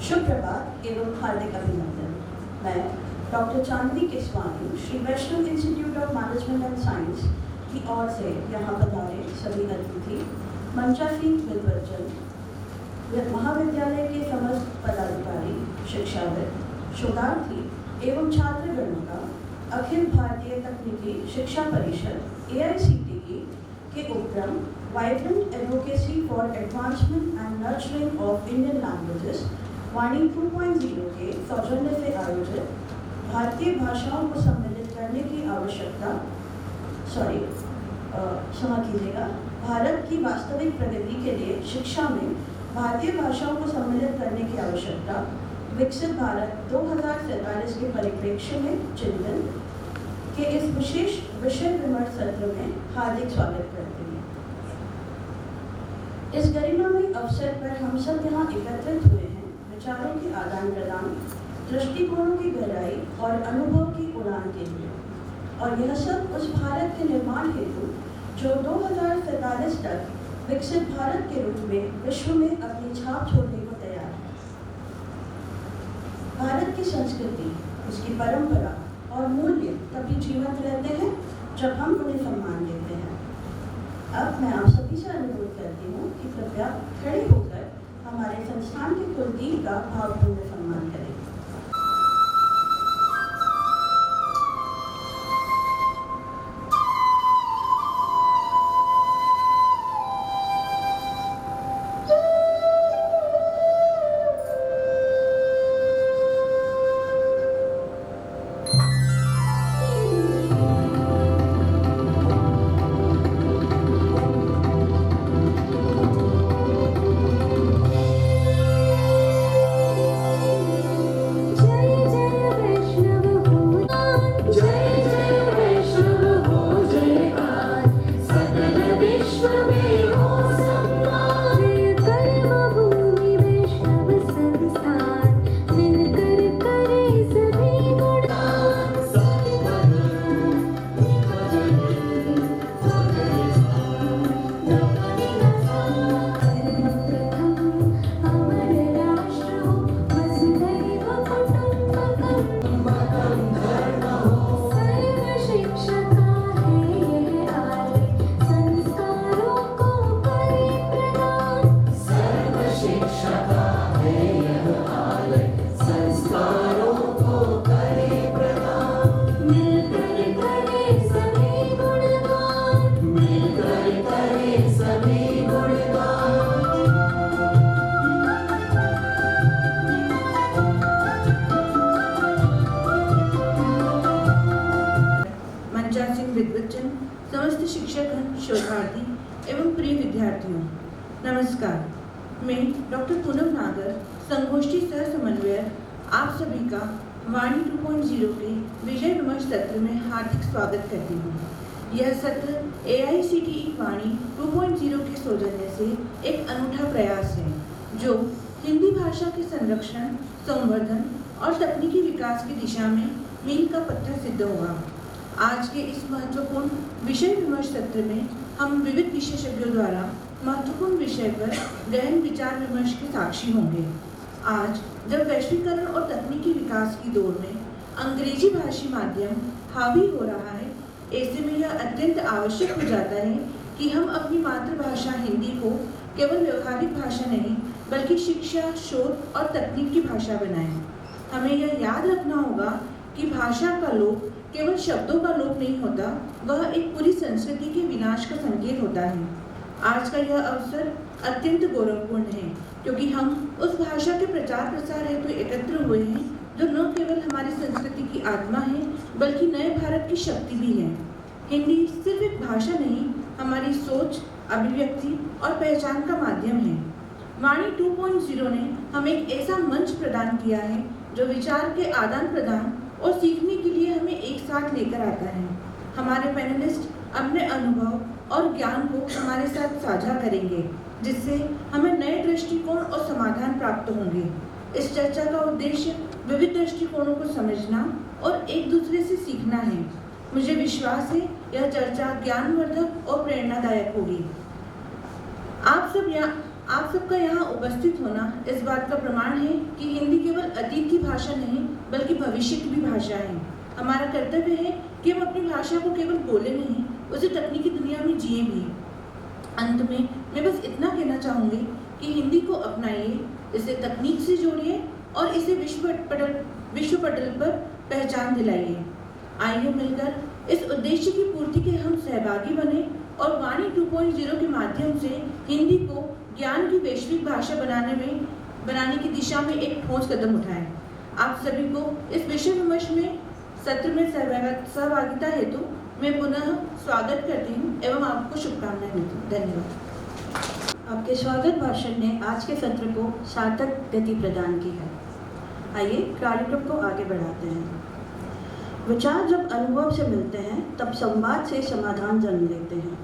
शुभ प्रभात एवं हार्दिक अभिनंदन। मैं doctor Chandni Keswani Shri Vaishnav institute of management and science की ओर से यहाँ पधारे सभी अतिथि, मंचासीन विद्वज्जन, महाविद्यालय के समस्त पदाधिकारी, शिक्षाविद, शोधार्थी एवं छात्रगणों का अखिल भारतीय तकनीकी शिक्षा परिषद AICTE के उपक्रम vibrant advocacy for advancement and nurturing of Indian languages Vaani 2.0 के सौजन्य से आयोजित भारतीय भाषाओं को सम्मिलित करने की आवश्यकता क्षमा कीजिएगा, भारत की वास्तविक प्रगति के लिए शिक्षा में भारतीय भाषाओं को सम्मिलित करने की आवश्यकता, विकसित भारत 2047 के परिप्रेक्ष्य में चिंतन के इस विशेष विषय विमर्श सत्र में हार्दिक स्वागत करते हैं। इस गरिमामय अवसर पर हम सब यहाँ एकत्रित हुए हैं विचारों के आदान प्रदान, दृष्टिकोणों की गहराई और अनुभव की उड़ान के लिए, और यह सब उस भारत के निर्माण हेतु जो 2047 तक विकसित भारत के रूप में विश्व में अपनी छाप छोड़ने को तैयार है। भारत की संस्कृति, उसकी परंपरा और मूल्य तभी जीवंत रहते हैं जब हम उन्हें सम्मान देते हैं। अब मैं आप सभी से अनुरोध करती हूँ कि कृपया खड़े होकर हमारे संस्थान के कुलदीप का भावपूर्ण सम्मान करें। समस्त शिक्षकगण, शोधार्थी एवं प्रिय विद्यार्थियों, नमस्कार। मैं डॉक्टर पूनम नागर, संगोष्ठी सह समन्वयक, आप सभी का वाणी 2.0 के विजय विमर्श सत्र में हार्दिक स्वागत करती हूँ। यह सत्र AICTE वाणी 2.0 के सौजन्य से एक अनूठा प्रयास है जो हिंदी भाषा के संरक्षण, संवर्धन और तकनीकी विकास की दिशा में मील का पत्थर सिद्ध होगा। आज के इस महत्वपूर्ण विषय विमर्श सत्र में हम विविध विशेषज्ञों द्वारा महत्वपूर्ण विषय पर गहन विचार विमर्श के साक्षी होंगे। आज जब वैश्वीकरण और तकनीकी विकास की दौर में अंग्रेजी भाषी माध्यम हावी हो रहा है, ऐसे में यह अत्यंत आवश्यक हो जाता है कि हम अपनी मातृभाषा हिंदी को केवल व्यवहारिक भाषा नहीं बल्कि शिक्षा, शोध और तकनीक की भाषा बनाएं। हमें यह याद रखना होगा कि भाषा का लोप केवल शब्दों का लोप नहीं होता, वह एक पूरी संस्कृति के विनाश का संकेत होता है। आज का यह अवसर अत्यंत गौरवपूर्ण है क्योंकि हम उस भाषा के प्रचार प्रसार हेतु एकत्र हुए हैं जो न केवल हमारी संस्कृति की आत्मा है बल्कि नए भारत की शक्ति भी है। हिंदी सिर्फ एक भाषा नहीं, हमारी सोच, अभिव्यक्ति और पहचान का माध्यम है। वाणी 2.0 ने हमें एक ऐसा मंच प्रदान किया है जो विचार के आदान प्रदान और सीखने के लिए हमें एक साथ लेकर आता है। हमारे पैनलिस्ट अपने अनुभव और ज्ञान को हमारे साथ साझा करेंगे जिससे हमें नए दृष्टिकोण और समाधान प्राप्त होंगे। इस चर्चा का उद्देश्य विविध दृष्टिकोणों को समझना और एक दूसरे से सीखना है। मुझे विश्वास है यह चर्चा ज्ञानवर्धक और प्रेरणादायक होगी। आप सबका यहाँ उपस्थित होना इस बात का प्रमाण है कि हिंदी केवल अतीत की भाषा नहीं बल्कि भविष्य की भी भाषा है। हमारा कर्तव्य है कि हम अपनी भाषा को केवल बोले नहीं, उसे तकनीकी दुनिया में जिए भी। अंत में मैं बस इतना कहना चाहूँगी कि हिंदी को अपनाइए, इसे तकनीक से जोड़िए और इसे विश्व पटल पर पहचान दिलाइए। आइए मिलकर इस उद्देश्य की पूर्ति के हम सहभागी बने और वाणी 2.0 के माध्यम से हिंदी को ज्ञान की वैश्विक भाषा बनाने की दिशा में एक ठोस कदम उठाएं। आप सभी को इस विषय विमर्श में सत्र में सहभागिता हेतु मैं पुनः स्वागत करती हूँ एवं आपको शुभकामनाएं देती हूँ। धन्यवाद। आपके स्वागत भाषण ने आज के सत्र को सार्थक गति प्रदान की है। आइए कार्यक्रम को आगे बढ़ाते हैं। विचार जब अनुभव से मिलते हैं तब संवाद से समाधान जन्म लेते हैं।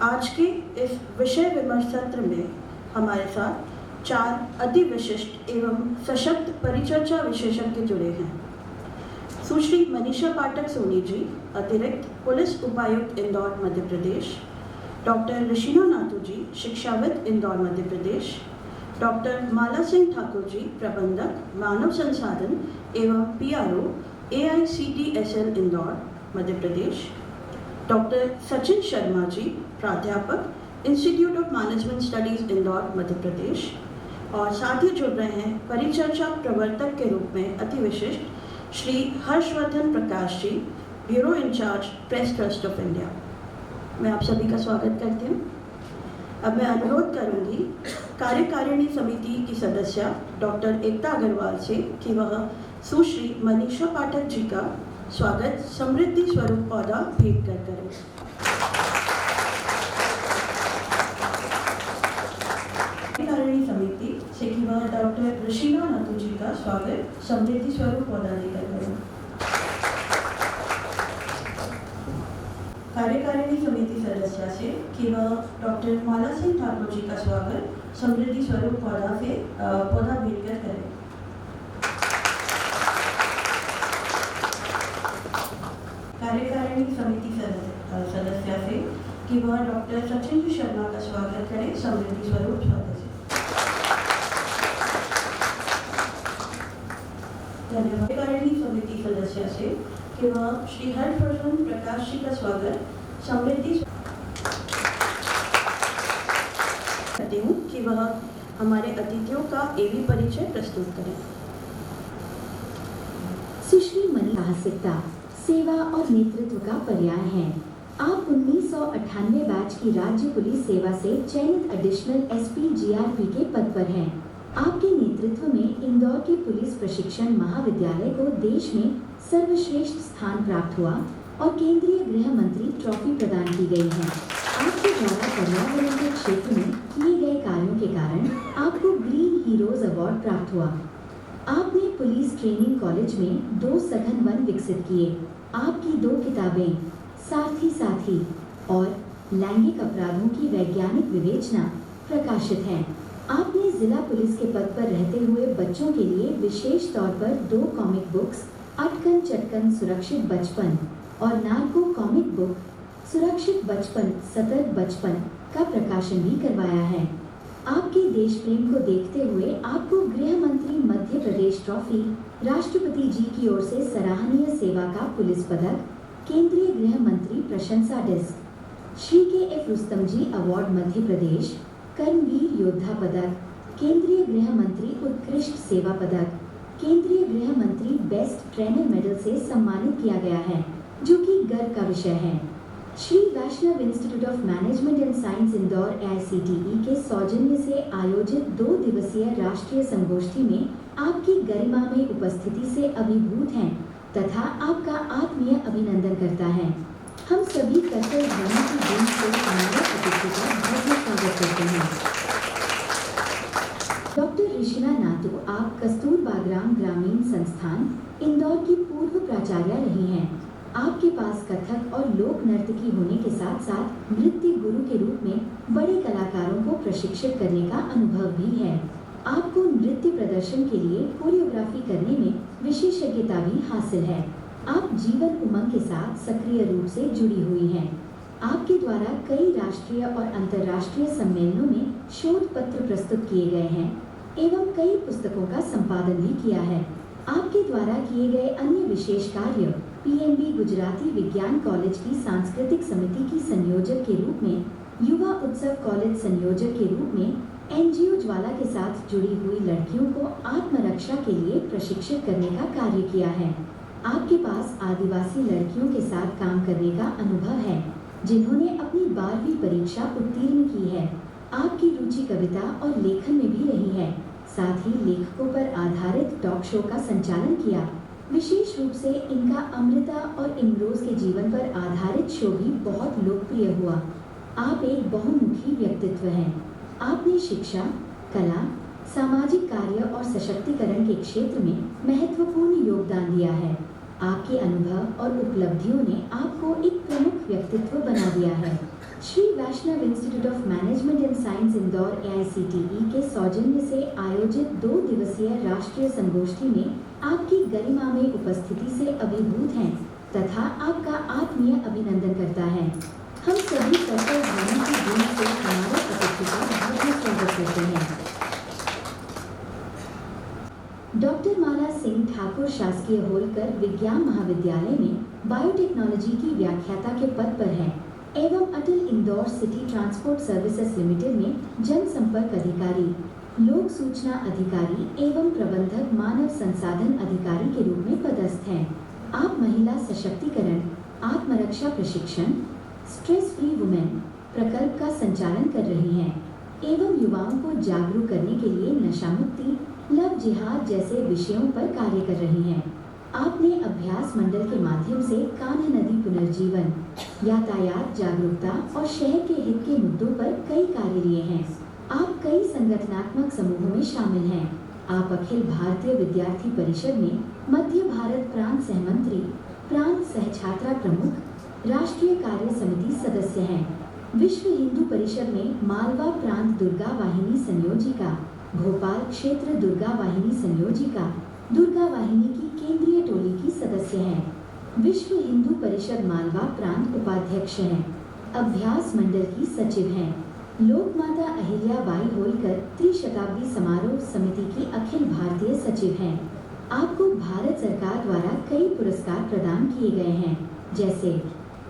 आज के इस विषय विमर्श सत्र में हमारे साथ 4 अति विशिष्ट एवं सशक्त परिचर्चा विशेषज्ञ जुड़े हैं। सुश्री मनीषा पाठक सोनी जी, अतिरिक्त पुलिस उपायुक्त इंदौर मध्य प्रदेश। डॉक्टर ऋषिना नाथू जी, शिक्षाविद इंदौर मध्य प्रदेश। डॉक्टर माला सिंह ठाकुर जी, प्रबंधक मानव संसाधन एवं PRO AICTSL Indore Madhya Pradesh. Doctor Sachin Sharma ji, प्राध्यापक institute of management studies Indore Madhya Pradesh. और साथ ही जुड़ रहे हैं परिचर्चा प्रवर्तक के रूप में अति विशिष्ट Shri Harshvardhan Prakash ji, bureau in charge Press Trust of India. मैं आप सभी का स्वागत करती हूँ। अब मैं अनुरोध करूंगी कार्यकारिणी समिति की सदस्य डॉक्टर एकता अग्रवाल से कि वह सुश्री मनीषा पाठक जी का स्वागत समृद्धि स्वरूप पौधा भेंट कर करें। कार्यकारिणी समिति से कि वह डॉक्टर ऋषिना नाथू जी का स्वागत समृद्धि स्वरूप पौधा लेकर करें। कार्यकारिणी समिति सदस्य से कि वह डॉक्टर माला सिंह ठाकुर जी का स्वागत समृद्धि स्वरूप पौधा भेंट कर करें। कार्यकारिणी समिति सदस्य से कि वह डॉक्टर सचिन शर्मा का स्वागत करें समृद्धि स्वरूप पौधे से। धन्यवाद। कार्यकारिणी समिति सदस्य से कि वह श्री हर्षवर्धन प्रकाश जी का स्वागत समृद्धि करती हूँ कि वह हमारे अतिथियों का एवी परिचय प्रस्तुत करें। सुश्री मनीषा साहसिकता, सेवा और नेतृत्व का पर्याय है। आप 1998 बैच की राज्य पुलिस सेवा से चयनित एडिशनल SP GRP के पद पर हैं। आपके नेतृत्व में इंदौर के पुलिस प्रशिक्षण महाविद्यालय को देश में सर्वश्रेष्ठ स्थान प्राप्त हुआ और केंद्रीय गृह मंत्री ट्रॉफी प्रदान की गई है। आपके द्वारा पर्यावरण के क्षेत्र में किए गए कार्यों के कारण आपको ग्रीन हीरोज अवार्ड प्राप्त हुआ। आपने पुलिस ट्रेनिंग कॉलेज में 2 सघन वन विकसित किए। आपकी 2 किताबें साथी साथी और लैंगिक अपराधों की वैज्ञानिक विवेचना प्रकाशित हैं। आपने जिला पुलिस के पद पर रहते हुए बच्चों के लिए विशेष तौर पर 2 कॉमिक बुक्स अटकन चटकन सुरक्षित बचपन और नार्को कॉमिक बुक सुरक्षित बचपन सतर्क बचपन का प्रकाशन भी करवाया है। आपके देश प्रेम को देखते हुए आपको गृह मंत्री मध्य प्रदेश ट्रॉफी, राष्ट्रपति जी की ओर से सराहनीय सेवा का पुलिस पदक, केंद्रीय गृह मंत्री प्रशंसा डिस्क, श्री KF रुस्तम जी अवार्ड मध्य प्रदेश, कर्मवीर योद्धा पदक, केंद्रीय गृह मंत्री उत्कृष्ट सेवा पदक, केंद्रीय गृह मंत्री बेस्ट ट्रेनर मेडल से सम्मानित किया गया है, जो कि गर्व का विषय है। Shri Vaishnav institute of management and Science Indore AICTE के सौजन्य से आयोजित 2 दिवसीय राष्ट्रीय संगोष्ठी में आपकी गरिमा में उपस्थिति से अभिभूत हैं तथा आपका आत्मीय अभिनंदन करता है। हम सभी कर्तव्य ध्वनि की गुण से हमारे अतिथि का भव्य स्वागत करते हैं। डॉक्टर ऋषिना नाथू, आप कस्तूरबा ग्रामीण संस्थान इंदौर की पूर्व प्राचार्य रही हैं। आपके पास कथक और लोक नर्तकी होने के साथ साथ नृत्य गुरु के रूप में बड़े कलाकारों को प्रशिक्षित करने का अनुभव भी है। आपको नृत्य प्रदर्शन के लिए कोरियोग्राफी करने में विशेषज्ञता भी हासिल है। आप जीवन उमंग के साथ सक्रिय रूप से जुड़ी हुई हैं। आपके द्वारा कई राष्ट्रीय और अंतर्राष्ट्रीय सम्मेलनों में शोध पत्र प्रस्तुत किए गए हैं एवं कई पुस्तकों का संपादन भी किया है। आपके द्वारा किए गए अन्य विशेष कार्य पीएनबी गुजराती विज्ञान कॉलेज की सांस्कृतिक समिति की संयोजक के रूप में, युवा उत्सव कॉलेज संयोजक के रूप में एनजीओ ज्वाला के साथ जुड़ी हुई लड़कियों को आत्मरक्षा के लिए प्रशिक्षित करने का कार्य किया है। आपके पास आदिवासी लड़कियों के साथ काम करने का अनुभव है जिन्होंने अपनी 12वीं परीक्षा उत्तीर्ण की है। आपकी रुचि कविता और लेखन में भी रही है। साथ ही लेखकों पर आधारित टॉक शो का संचालन किया। विशेष रूप से इनका अमृता और इमरोज के जीवन पर आधारित शो भी बहुत लोकप्रिय हुआ। आप एक बहुमुखी व्यक्तित्व हैं। आपने शिक्षा, कला, सामाजिक कार्य और सशक्तिकरण के क्षेत्र में महत्वपूर्ण योगदान दिया है। आपके अनुभव और उपलब्धियों ने आपको एक प्रमुख व्यक्तित्व बना दिया है। Shri Vaishnav institute of management and Science Indore AICTE के सौजन्य से आयोजित 2 दिवसीय राष्ट्रीय संगोष्ठी में आपकी गरिमा में उपस्थिति से अभिभूत हैं तथा आपका आत्मीय अभिनंदन करता है। हम सभी कर्तव्य भावना की गुण से हमारे अतिथि का बहुत स्वागत करते हैं। डॉक्टर माला सिंह ठाकुर शासकीय होलकर विज्ञान महाविद्यालय में बायोटेक्नोलॉजी की व्याख्याता के पद पर है एवं Atal Indore City Transport Services Limited में जनसंपर्क अधिकारी, लोक सूचना अधिकारी एवं प्रबंधक मानव संसाधन अधिकारी के रूप में पदस्थ हैं। आप महिला सशक्तिकरण, आत्मरक्षा प्रशिक्षण, स्ट्रेस फ्री वुमेन प्रकल्प का संचालन कर रही हैं एवं युवाओं को जागरूक करने के लिए नशा मुक्ति, लव जिहाद जैसे विषयों पर कार्य कर रही हैं। आपने अभ्यास मंडल के माध्यम से कान्ह नदी पुनर्जीवन, यातायात जागरूकता और शहर के हित के मुद्दों पर कई कार्य लिए हैं। आप कई संगठनात्मक समूहों में शामिल हैं। आप अखिल भारतीय विद्यार्थी परिषद में मध्य भारत प्रांत सहमंत्री, प्रांत सहछात्रा प्रमुख, राष्ट्रीय कार्य समिति सदस्य हैं। विश्व हिंदू परिषद में मालवा प्रांत दुर्गा वाहिनी संयोजिका, भोपाल क्षेत्र दुर्गा वाहिनी संयोजिका, दुर्गा वाहिनी की केंद्रीय टोली की सदस्य हैं। विश्व हिंदू परिषद मालवा प्रांत उपाध्यक्ष हैं। अभ्यास मंडल की सचिव हैं। लोकमाता अहिल्या बाई होलकर त्रिशताब्दी समारोह समिति की अखिल भारतीय सचिव हैं। आपको भारत सरकार द्वारा कई पुरस्कार प्रदान किए गए हैं, जैसे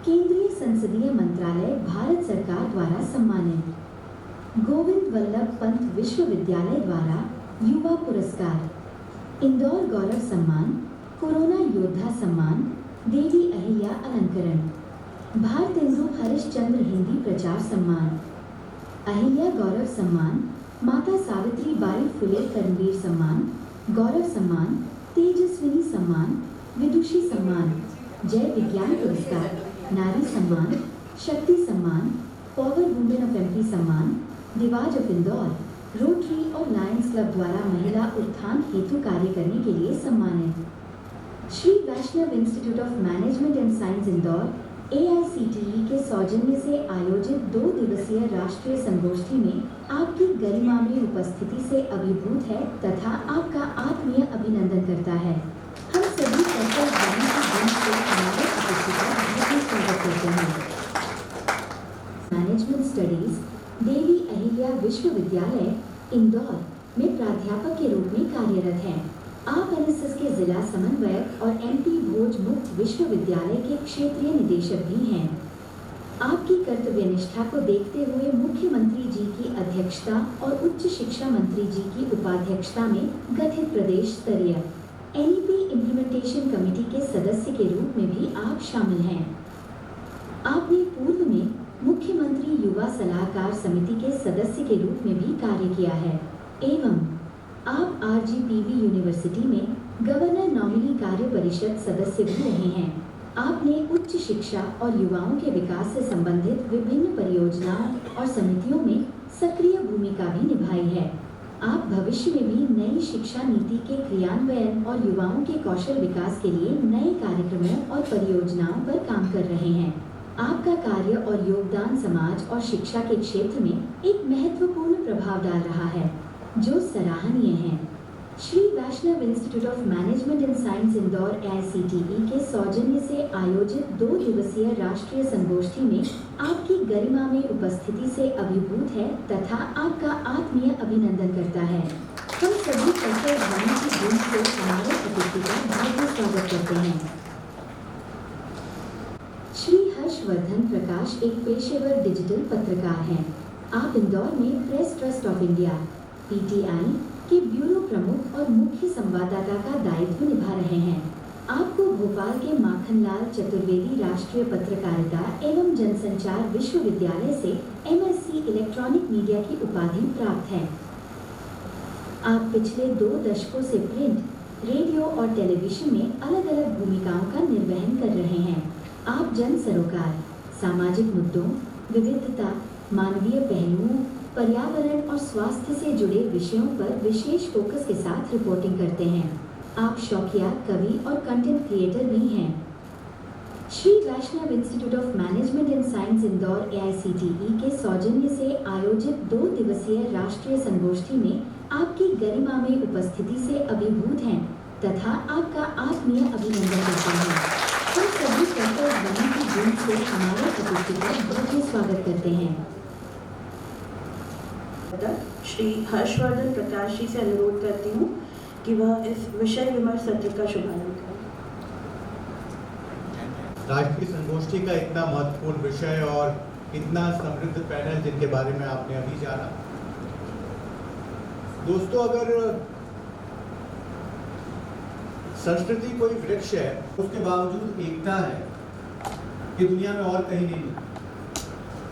केंद्रीय संसदीय मंत्रालय भारत सरकार द्वारा सम्मानित, गोविंद वल्लभ पंत विश्वविद्यालय द्वारा युवा पुरस्कार, इंदौर गौरव सम्मान, कोरोना योद्धा सम्मान, देवी अहिल्या अलंकरण, भारतेंदु हरिश्चंद्र हिंदी प्रचार सम्मान, अहिल्या गौरव सम्मान, माता सावित्री बाई फुले कर्मवीर सम्मान, गौरव सम्मान, तेजस्विनी सम्मान, विदुषी सम्मान, जय विज्ञान पुरस्कार, नारी सम्मान, Shakti Samman, power women of MP सम्मान, रिवाज ऑफ इंदौर, रोटरी और लायंस क्लब द्वारा महिला उत्थान हेतु कार्य करने के लिए सम्मानित। Shri Vaishnav institute of management and Science Indore AICTE के सौजन्य से आयोजित 2 दिवसीय राष्ट्रीय संगोष्ठी में आपकी गरिमा में उपस्थिति से अभिभूत है तथा आपका आत्मीय अभिनंदन करता है। हम सभी कर्तव्य भावना की गुण से हमारे अतिथि का बहुत स्वागत करते हैं। मैनेजमेंट स्टडीज देवी अहिल्या विश्वविद्यालय इंदौर में प्राध्यापक के रूप में कार्यरत हैं। आप NSS के जिला समन्वयक और MP भोज मुक्त विश्वविद्यालय के क्षेत्रीय निदेशक भी हैं। आपकी कर्तव्यनिष्ठा को देखते हुए मुख्यमंत्री जी की अध्यक्षता और उच्च शिक्षा मंत्री जी की उपाध्यक्षता में गठित प्रदेश स्तरीय NEP इम्प्लीमेंटेशन कमेटी के सदस्य के रूप में भी आप शामिल हैं। आपने पूर्व में मुख्यमंत्री युवा सलाहकार समिति के सदस्य के रूप में भी कार्य किया है एवं आप RGPV यूनिवर्सिटी में गवर्नर नॉमिनी कार्य परिषद सदस्य भी रहे हैं। आपने उच्च शिक्षा और युवाओं के विकास से संबंधित विभिन्न परियोजनाओं और समितियों में सक्रिय भूमिका भी निभाई है। आप भविष्य में भी नई शिक्षा नीति के क्रियान्वयन और युवाओं के कौशल विकास के लिए नए कार्यक्रमों और परियोजनाओं पर काम कर रहे हैं। आपका कार्य और योगदान समाज और शिक्षा के क्षेत्र में एक महत्वपूर्ण प्रभाव डाल रहा है, जो सराहनीय है। Shri Vaishnav institute of management and Science Indore AICTE के सौजन्य से आयोजित 2 दिवसीय राष्ट्रीय संगोष्ठी में आपकी गरिमा में उपस्थिति से अभिभूत है तथा आपका आत्मीय अभिनंदन करता है। हम सभी कल्चर ध्वनि की गूंज से हमारे अतिथि का भव्य स्वागत करते हैं। श्री हर्षवर्धन प्रकाश एक पेशेवर डिजिटल पत्रकार हैं। आप इंदौर में press Trust of India PTI के ब्यूरो प्रमुख और मुख्य संवाददाता का दायित्व निभा रहे हैं। आपको भोपाल के माखनलाल चतुर्वेदी राष्ट्रीय पत्रकारिता एवं जनसंचार विश्वविद्यालय से MSc इलेक्ट्रॉनिक मीडिया की उपाधि प्राप्त है। आप पिछले 2 दशकों से प्रिंट, रेडियो और टेलीविजन में अलग अलग भूमिकाओं का निर्वहन कर रहे हैं। आप जन सरोकार, सामाजिक मुद्दों, विविधता, मानवीय पहलुओं, पर्यावरण और स्वास्थ्य से जुड़े विषयों पर विशेष फोकस के साथ रिपोर्टिंग करते हैं। आप शौकिया कवि और कंटेंट क्रिएटर भी हैं। Shri Vaishnav institute of management and Science Indore AICTE के सौजन्य से आयोजित 2 दिवसीय राष्ट्रीय संगोष्ठी में आपकी गरिमा में उपस्थिति से अभिभूत हैं तथा आपका आत्मीय अभिनंदन करते हैं। हम सभी कल्चर ध्वनि की गूंज से हमारे अतिथि का भव्य स्वागत करते हैं। श्री हर्षवर्धन प्रकाश जी से अनुरोध करती हूँ कि वह इस विषय विमर्श सत्र का शुभारंभ करें। राष्ट्रीय संगोष्ठी का इतना महत्वपूर्ण विषय और इतना समृद्ध पैनल जिनके बारे में आपने अभी जाना। दोस्तों, अगर संस्कृति कोई वृक्ष है, उसके बावजूद एकता है, ये दुनिया में और कहीं नहीं है।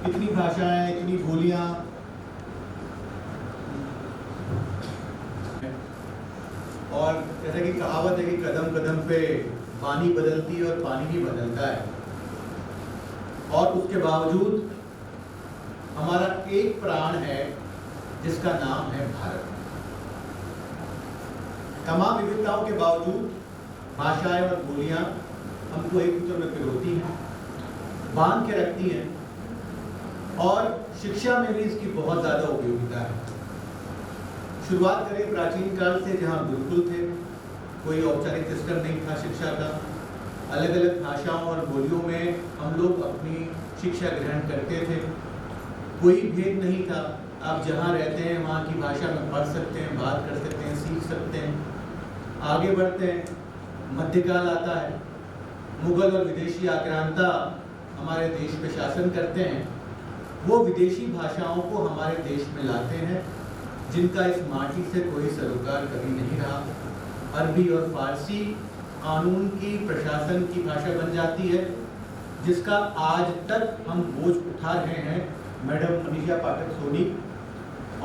इतनी भाषाएं, इतनी बोलियां, और जैसे कि कहावत है कि कदम कदम पे पानी बदलती है और पानी भी बदलता है, और उसके बावजूद हमारा एक प्राण है जिसका नाम है भारत। तमाम विविधताओं के बावजूद भाषाएं और बोलियां हमको एक दूसरे में पिरोती हैं, बांध के रखती हैं, और शिक्षा में भी इसकी बहुत ज़्यादा उपयोगिता है। शुरुआत करें प्राचीन काल से, जहाँ गुरुकुल थे, कोई औपचारिक सिस्टम नहीं था शिक्षा का। अलग अलग भाषाओं और बोलियों में हम लोग अपनी शिक्षा ग्रहण करते थे, कोई भेद नहीं था। आप जहाँ रहते हैं वहाँ की भाषा में पढ़ सकते हैं, बात कर सकते हैं, सीख सकते हैं। आगे बढ़ते हैं, मध्यकाल आता है, मुगल और विदेशी आक्रांता हमारे देश पे शासन करते हैं। वो विदेशी भाषाओं को हमारे देश में लाते हैं, जिनका इस माटी से कोई सरोकार कभी नहीं रहा। अरबी और फारसी कानून की, प्रशासन की भाषा बन जाती है, जिसका आज तक हम बोझ उठा रहे हैं। मैडम मनीषा पाठक सोनी,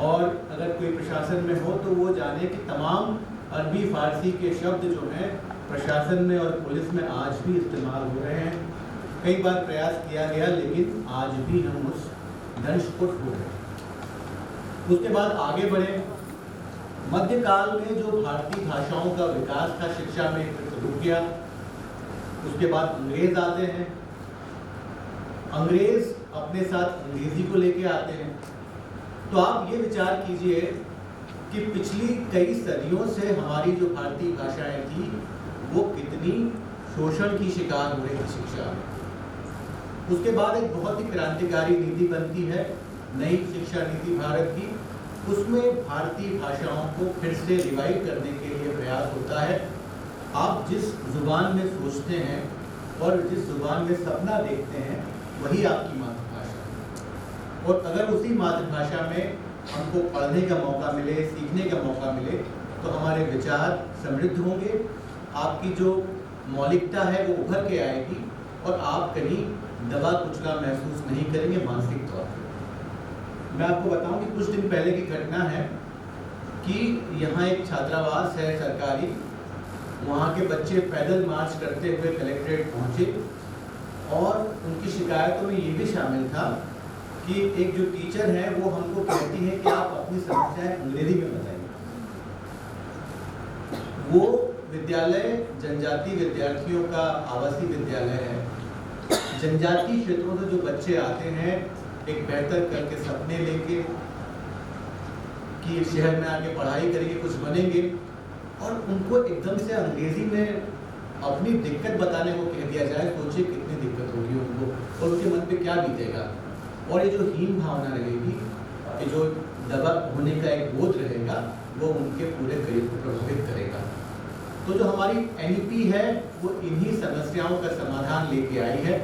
और अगर कोई प्रशासन में हो तो वो जाने कि तमाम अरबी फारसी के शब्द जो हैं प्रशासन में और पुलिस में आज भी इस्तेमाल हो रहे हैं। कई बार प्रयास किया गया, लेकिन आज भी हम उस दंश को छू रहे हैं। उसके बाद आगे बढ़े, मध्यकाल में जो भारतीय भाषाओं का विकास था शिक्षा में रुक गया। उसके बाद अंग्रेज आते हैं, अंग्रेज अपने साथ अंग्रेजी को लेके आते हैं। तो आप ये विचार कीजिए कि पिछली कई सदियों से हमारी जो भारतीय भाषाएं थी वो कितनी शोषण की शिकार हो रही थी शिक्षा में। उसके बाद एक बहुत ही क्रांतिकारी नीति बनती है, नई शिक्षा नीति भारत की। उसमें भारतीय भाषाओं को फिर से रिवाइव करने के लिए प्रयास होता है। आप जिस जुबान में सोचते हैं और जिस जुबान में सपना देखते हैं वही आपकी मातृभाषा है। और अगर उसी मातृभाषा में हमको पढ़ने का मौका मिले, सीखने का मौका मिले, तो हमारे विचार समृद्ध होंगे, आपकी जो मौलिकता है वो उभर के आएगी, और आप कहीं दबा कुचला महसूस नहीं करेंगे मानसिक तौर पर। मैं आपको बताऊं कि कुछ दिन पहले की घटना है कि यहाँ एक छात्रावास है सरकारी, वहाँ के बच्चे पैदल मार्च करते हुए कलेक्ट्रेट पहुँचे, और उनकी शिकायतों में ये भी शामिल था कि एक जो टीचर है वो हमको कहती है कि आप अपनी समस्याएं अंग्रेजी में बताइए। वो विद्यालय जनजाति विद्यार्थियों का आवासीय विद्यालय है। जनजातीय क्षेत्रों से जो बच्चे आते हैं एक बेहतर कल के सपने लेके कि शहर में आके पढ़ाई करेंगे, कुछ बनेंगे, और उनको एकदम से अंग्रेजी में अपनी दिक्कत बताने को कह दिया जाए, सोचिए कितनी दिक्कत होगी उनको और उनके मन पे क्या बीतेगा। और ये जो हीन भावना रहेगी, ये जो दबा होने का एक बोझ रहेगा, वो उनके पूरे करियर को प्रभावित करेगा। तो जो हमारी एनईपी है वो इन्हीं समस्याओं का समाधान लेके आई है।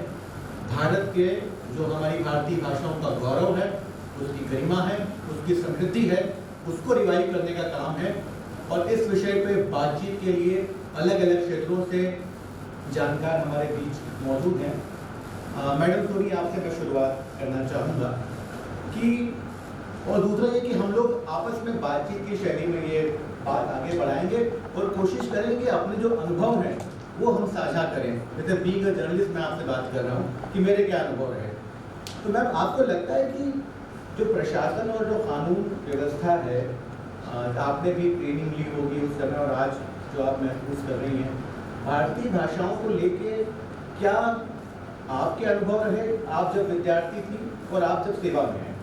भारत के जो हमारी भारतीय भाषाओं का गौरव है, उसकी गरिमा है, उसकी समृद्धि है, उसको रिवाइव करने का काम है। और इस विषय पे बातचीत के लिए अलग अलग क्षेत्रों से जानकार हमारे बीच मौजूद हैं। मैडम सोनी, आपसे मैं शुरुआत करना चाहूँगा कि और दूसरा ये कि हम लोग आपस में बातचीत की शैली में ये बात आगे बढ़ाएंगे और कोशिश करेंगे कि अपने जो अनुभव हैं वो हम साझा करें। जैसे बीइंग अ जर्नलिस्ट मैं आपसे बात कर रहा हूँ कि मेरे क्या अनुभव रहे। तो मैम, आपको लगता है कि जो प्रशासन और जो कानून व्यवस्था है, आपने भी ट्रेनिंग ली होगी उस समय और आज जो आप महसूस कर रही हैं, भारतीय भाषाओं को लेके क्या आपके अनुभव रहे, आप जब विद्यार्थी थी और आप जब सेवा में हैं?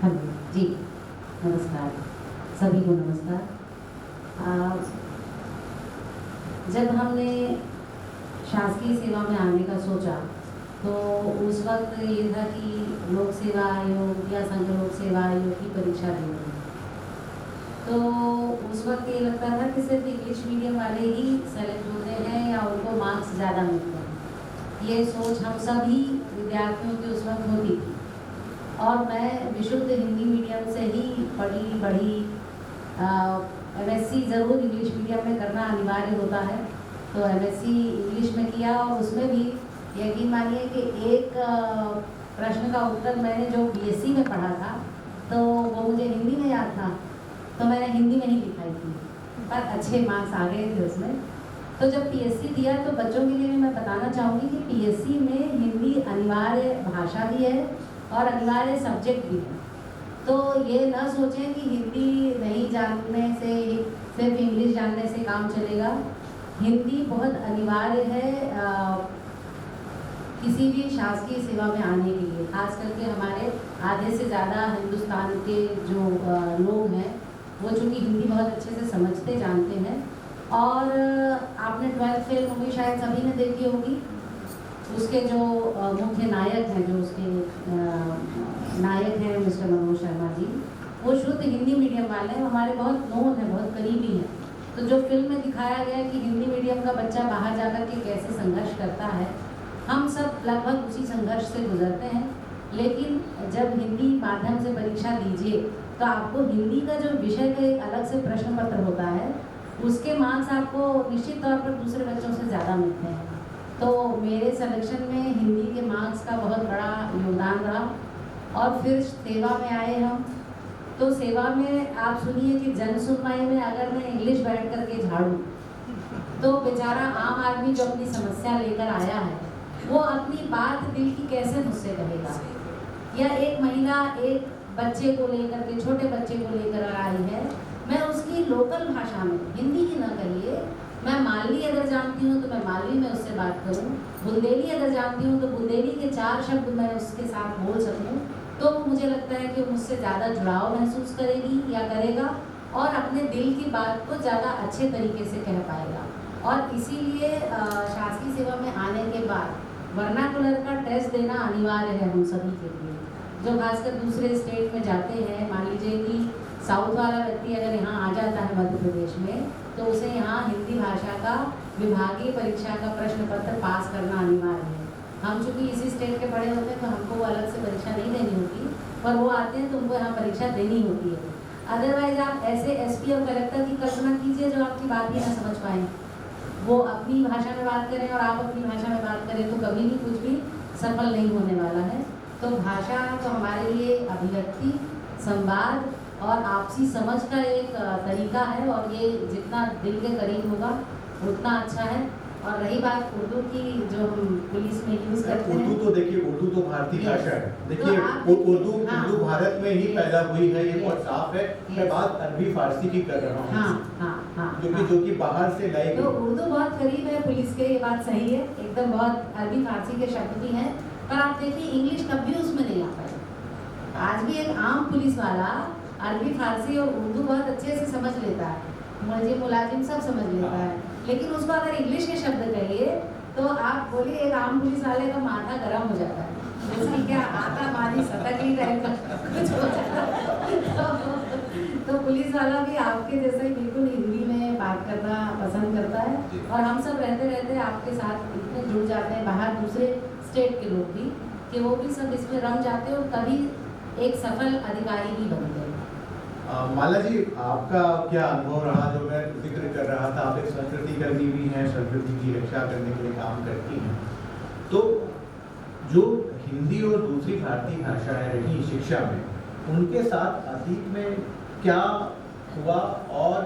हेलो जी, नमस्कार सभी को। नमस्कार। जब हमने शासकीय सेवा में आने का सोचा तो उस वक्त ये था कि लोक सेवा आयोग या संघ लोक सेवा आयोग की परीक्षा देनी। तो उस वक्त ये लगता था कि सिर्फ इंग्लिश मीडियम वाले ही सेलेक्ट होते हैं या उनको मार्क्स ज़्यादा मिलते हैं। ये सोच हम सभी विद्यार्थियों की उस वक्त होती थी। और मैं विशुद्ध हिंदी मीडियम से ही पढ़ी बढ़ी। एमएससी ज़रूर इंग्लिश मीडियम में करना अनिवार्य होता है, तो एमएससी इंग्लिश में किया। और उसमें भी यकीन मानिए कि एक प्रश्न का उत्तर मैंने जो बीएससी में पढ़ा था तो वो मुझे हिंदी में याद था, तो मैंने हिंदी में ही लिखाई थी, पर अच्छे मार्क्स आ गए थे उसमें। तो जब पीएससी दिया तो बच्चों के लिए भी मैं बताना चाहूँगी कि पीएससी में हिंदी अनिवार्य भाषा भी है और अनिवार्य सब्जेक्ट भी है। तो ये न सोचें कि हिंदी नहीं जानने से, सिर्फ इंग्लिश जानने से काम चलेगा। हिंदी बहुत अनिवार्य है किसी भी शासकीय सेवा में आने के लिए। खास करके हमारे आधे से ज़्यादा हिंदुस्तान के जो लोग हैं वो चूँकि हिंदी बहुत अच्छे से समझते जानते हैं। और आपने 12th फेल मूवी शायद सभी ने देखी होगी। उसके जो मुख्य नायक हैं, जो उसके नायक हैं मिस्टर मनोज शर्मा जी, वो शुद्ध हिंदी मीडियम वाले हैं, हमारे बहुत नोन हैं, बहुत करीबी हैं। तो जो फिल्म में दिखाया गया कि हिंदी मीडियम का बच्चा बाहर जाकर के कैसे संघर्ष करता है, हम सब लगभग उसी संघर्ष से गुजरते हैं। लेकिन जब हिंदी माध्यम से परीक्षा दीजिए तो आपको हिंदी का जो विषय का एक अलग से प्रश्न पत्र होता है, उसके मार्क्स आपको निश्चित तौर पर दूसरे बच्चों से ज़्यादा मिलते हैं। तो मेरे सिलेक्शन में हिंदी के मार्क्स का बहुत बड़ा योगदान रहा। और फिर सेवा में आए हम, तो सेवा में आप सुनिए कि जन सुनवाई में अगर मैं इंग्लिश बैठ करके झाड़ूं तो बेचारा आम आदमी जो अपनी समस्या लेकर आया है वो अपनी बात दिल की कैसे मुझसे कहेगा। या एक महिला एक बच्चे को लेकर के, छोटे बच्चे को लेकर आई है, मैं उसकी लोकल भाषा में, हिंदी ही ना कहिए, मैं मालवी अगर जानती हूँ तो मैं मालवी में उससे बात करूँ, बुंदेली अगर जानती हूँ तो बुंदेली के 4 शब्द मैं उसके साथ बोल सकूँ, तो मुझे लगता है कि मुझसे ज़्यादा जुड़ाव महसूस करेगी या करेगा और अपने दिल की बात को ज़्यादा अच्छे तरीके से कह पाएगा। और इसीलिए शासकीय सेवा में आने के बाद वर्नाकुलर का टेस्ट देना अनिवार्य है हम सभी के लिए, जो खासकर दूसरे स्टेट में जाते हैं। मान लीजिए कि साउथ वाला व्यक्ति अगर यहाँ आ जाता है मध्य प्रदेश में, तो उसे यहाँ हिंदी भाषा का विभागीय परीक्षा का प्रश्न पत्र पास करना अनिवार्य है। हम चूँकि इसी स्टेट के पढ़े होते हैं तो हमको वो अलग से परीक्षा नहीं देनी होती, पर वो आते हैं तो उनको यहाँ परीक्षा देनी होती है। अदरवाइज आप ऐसे एसपी और कलेक्टर की कल्पना कीजिए जो आपकी बात ही ना समझ पाएँ, वो अपनी भाषा में बात करें और आप अपनी भाषा में बात करें तो कभी भी कुछ भी सफल नहीं होने वाला है। तो भाषा तो हमारे लिए अभिव्यक्ति, संवाद और आपसी समझ का एक तरीका है, और ये जितना दिल के करीब होगा उतना अच्छा है। और रही बात उर्दू की, जो हम पुलिस में यूज़ करते हैं, उर्दू तो देखिए, उर्दू तो भारतीय भाषा है। देखिए उर्दू भारत में ही पैदा हुई है, ये बहुत साफ है। मैं बात अरबी फारसी की कर रहा हूँ, जो कि बाहर से लाई गई। तो उर्दू बहुत करीब है पुलिस के, ये बात सही है एकदम। बहुत अरबी फारसी के शब्द भी हैं, पर आप देखिए इंग्लिश कभी उसमें नहीं आ पाए। आज भी एक आम पुलिस वाला अरबी, फारसी और उर्दू बहुत अच्छे से समझ लेता है, मुलजिम मुलाजिम सब समझ लेता है, लेकिन उसको अगर इंग्लिश के शब्द कहिए तो आप बोलिए एक आम पुलिस वाले का माथा गर्म हो जाता है, जैसे क्या आता मादी सतकी टाइप का कुछ हो जाता है। तो पुलिस वाला भी आपके जैसा ही बिल्कुल हिंदी में बात करना पसंद करता है, और हम सब रहते रहते आपके साथ इतने जुड़ जाते हैं, बाहर दूसरे स्टेट के लोग भी, कि वो भी सब इसमें रम जाते हैं और तभी एक सफल अधिकारी भी बनते हैं। माला जी, आपका क्या अनुभव रहा? जो मैं जिक्र कर रहा था, आप एक संस्कृति कर्मी भी हैं, संस्कृति की रक्षा करने के लिए काम करती हैं, तो जो हिंदी और दूसरी भारतीय भाषाएं रही शिक्षा में, उनके साथ अतीत में क्या हुआ और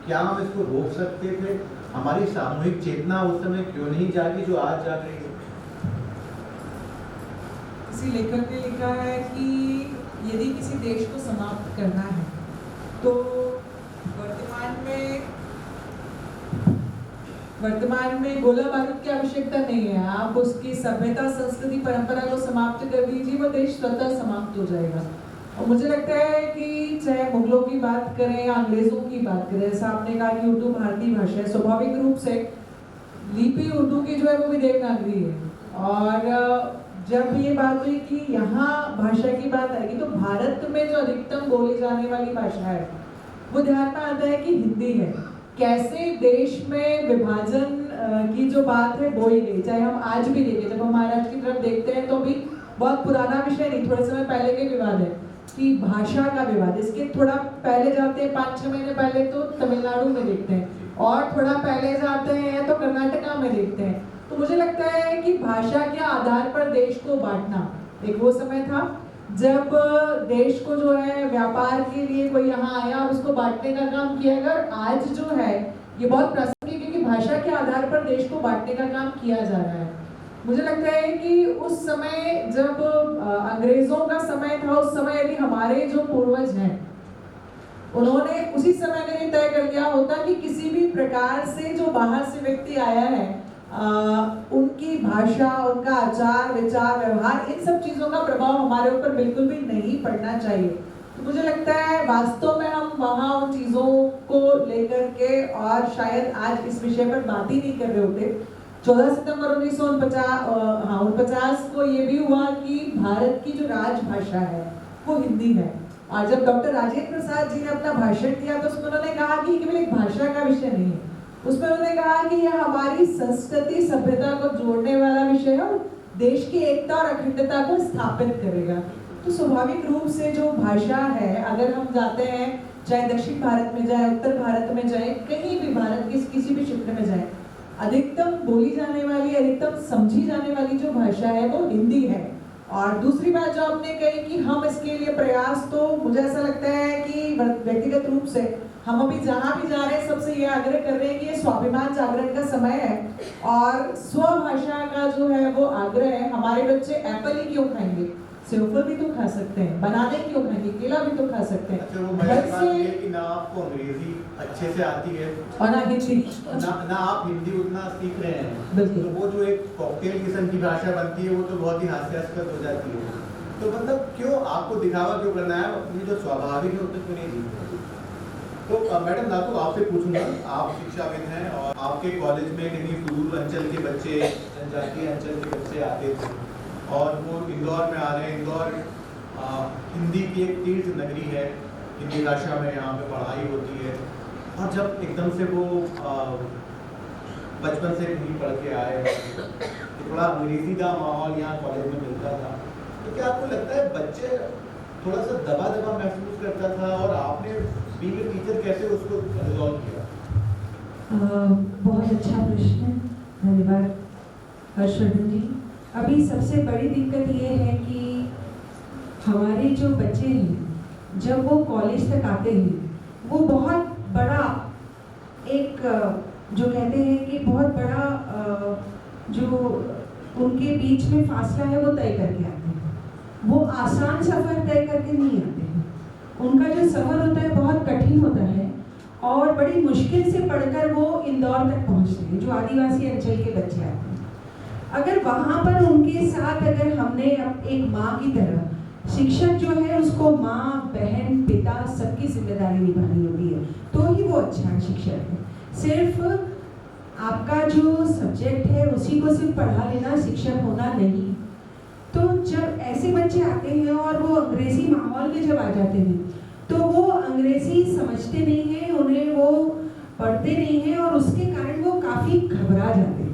क्या हम इसको रोक सकते थे? हमारी सामूहिक चेतना उस समय क्यों नहीं जागी जो आज जाग रही है? किसी लेखक ने लिखा है कि यदि किसी देश को समाप्त करना है तो वर्तमान में गोला बारूद की आवश्यकता नहीं है। आप उसकी सभ्यता, संस्कृति, परंपरा को समाप्त कर दीजिए, वो देश स्वतः समाप्त हो जाएगा। और मुझे लगता है कि चाहे मुगलों की बात करें या अंग्रेजों की बात करें, जैसा आपने कहा कि उर्दू भारतीय भाषा है, स्वाभाविक रूप से लिपि उर्दू की जो है वो भी देवनागरी है। और जब ये बात हुई कि यहाँ भाषा की बात आएगी तो भारत में जो अधिकतम बोली जाने वाली भाषा है वो ध्यान में आता है कि हिंदी है। कैसे देश में विभाजन की जो बात है वो ही गई, चाहे हम आज भी देखें, जब हम महाराष्ट्र की तरफ देखते हैं तो भी बहुत पुराना विषय नहीं, थोड़े समय पहले के विवाद है कि भाषा का विवाद। इसके थोड़ा पहले जाते हैं, 5-6 महीने पहले तो तमिलनाडु में देखते हैं, और थोड़ा पहले जाते हैं तो कर्नाटका में देखते हैं। तो मुझे लगता है कि भाषा के आधार पर देश को बांटना एक वो समय था जब देश को जो है व्यापार के लिए कोई यहाँ आया और उसको बांटने का काम किया। अगर आज जो है ये बहुत प्रासंगिक है कि भाषा के आधार पर देश को बांटने का काम किया जा रहा है। मुझे लगता है कि उस समय जब अंग्रेजों का समय था, उस समय यदि हमारे जो पूर्वज हैं उन्होंने उसी समय अगर ये तय कर दिया होता कि किसी भी प्रकार से जो बाहर से व्यक्ति आया है उनकी भाषा, उनका आचार विचार व्यवहार, इन सब चीज़ों का प्रभाव हमारे ऊपर बिल्कुल भी नहीं पड़ना चाहिए। तो मुझे लगता है वास्तव में हम वहाँ उन चीज़ों को लेकर के और शायद आज इस विषय पर बात ही नहीं कर रहे होते। 14 सितंबर 1949 को ये भी हुआ कि भारत की जो राजभाषा है वो हिंदी है। और जब डॉक्टर राजेंद्र प्रसाद जी ने अपना भाषण दिया तो उसमें उन्होंने कहा कि केवल एक भाषा का विषय नहीं है, उसमें उन्होंने कहा कि यह हमारी संस्कृति सभ्यता को जोड़ने वाला विषय है और देश की एकता और अखंडता को स्थापित करेगा। तो स्वाभाविक रूप से जो भाषा है, अगर हम जाते हैं चाहे दक्षिण भारत में जाए, उत्तर भारत में जाए, कहीं भी भारत के किसी भी क्षेत्र में जाए, अधिकतम बोली जाने वाली, अधिकतम समझी जाने वाली जो भाषा है वो हिंदी है। और दूसरी बात जो आपने कही कि हम इसके लिए प्रयास, तो मुझे ऐसा लगता है कि व्यक्तिगत रूप से हम अभी जहाँ भी जा रहे हैं सबसे ये आग्रह कर रहे हैं कि ये स्वाभिमान जागरण का समय है और स्वभाषा का जो है वो आग्रह है। हमारे बच्चे एप्पल ही क्यों खाएंगे, सेवफल भी तो खा सकते हैं, बनाने क्यों खाएंगे, केला भी तो खा सकते हैं। अच्छा, वो मेरी बात ये है कि ना आपको अंग्रेजी अच्छे से आती है और ना हिंदी, ना आप हिंदी उतना सीख रहे हैं, बिल्कुल। तो वो जो एक कॉकटेल किस्म की भाषा बनती है वो तो बहुत ही हास्यास्पद हो जाती है। तो मतलब क्यों आपको दिखावा क्यों करना है, अपनी जो स्वाभाविक है उसको क्यों नहीं जीते? तो मैडम, ना तो आपसे पूछूंगा, आप शिक्षाविद हैं और आपके कॉलेज में कहीं सुदूर अंचल के बच्चे, जनजातीय अंचल के बच्चे आते थे और वो इंदौर में आ रहे हैं। इंदौर हिंदी की एक तीर्थ नगरी है, हिंदी भाषा में यहाँ पे पढ़ाई होती है, और जब एकदम से वो बचपन से हिंदी पढ़ के आए, थोड़ा अंग्रेजी का माहौल यहाँ कॉलेज में मिलता था, तो क्या आपको लगता है बच्चे थोड़ा सा दबा दबा महसूस करता था और आपने बीइंग अ टीचर कैसे उसको रिजॉल्व किया? बहुत अच्छा प्रश्न, धन्यवाद हर्षवर्धन जी। अभी सबसे बड़ी दिक्कत ये है कि हमारे जो बच्चे हैं जब वो कॉलेज तक आते हैं वो बहुत बड़ा एक जो कहते हैं कि बहुत बड़ा जो उनके बीच में फासला है वो तय करके आते हैं। वो आसान सफ़र तय करके नहीं आते हैं, उनका जो सफ़र होता है बहुत कठिन होता है और बड़ी मुश्किल से पढ़कर वो इंदौर तक पहुंचते हैं, जो आदिवासी अंचल के बच्चे आते हैं। अगर वहाँ पर उनके साथ अगर हमने एक माँ की तरह शिक्षक जो है उसको माँ, बहन, पिता सबकी जिम्मेदारी निभानी होती है, तो ही वो अच्छा शिक्षक है। सिर्फ आपका जो सब्जेक्ट है उसी को सिर्फ पढ़ा लेना शिक्षक होना नहीं। तो जब ऐसे बच्चे आते हैं और वो अंग्रेजी माहौल में जब आ जाते हैं तो वो अंग्रेजी समझते नहीं हैं, उन्हें वो पढ़ते नहीं हैं और उसके कारण वो काफ़ी घबरा जाते हैं।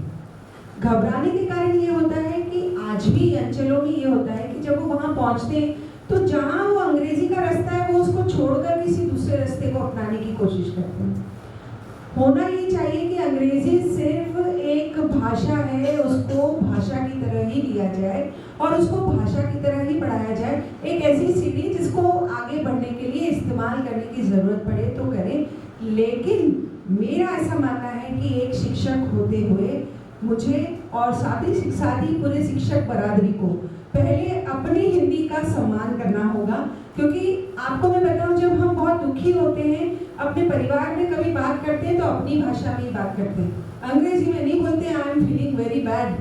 घबराने के कारण ये होता है कि आज भी अंचलों में ये होता है कि जब वो वहाँ पहुँचते हैं तो जहाँ वो अंग्रेजी का रास्ता है वो उसको छोड़कर किसी दूसरे रास्ते को अपनाने की कोशिश करते हैं। होना ये चाहिए कि अंग्रेजी सिर्फ एक भाषा है, उसको भाषा की तरह ही लिया जाए और उसको भाषा की तरह ही पढ़ाया जाए। एक ऐसी सीढ़ी जिसको आगे बढ़ने के लिए इस्तेमाल करने की ज़रूरत पड़े तो करें, लेकिन मेरा ऐसा मानना है कि एक शिक्षक होते हुए मुझे और साथ ही पूरे शिक्षक बरादरी को पहले अपनी हिंदी का सम्मान करना होगा। क्योंकि आपको मैं बताऊं, जब हम बहुत दुखी होते हैं अपने परिवार में कभी बात करते हैं तो अपनी भाषा में ही बात करते हैं, अंग्रेजी में नहीं बोलते I am feeling very bad.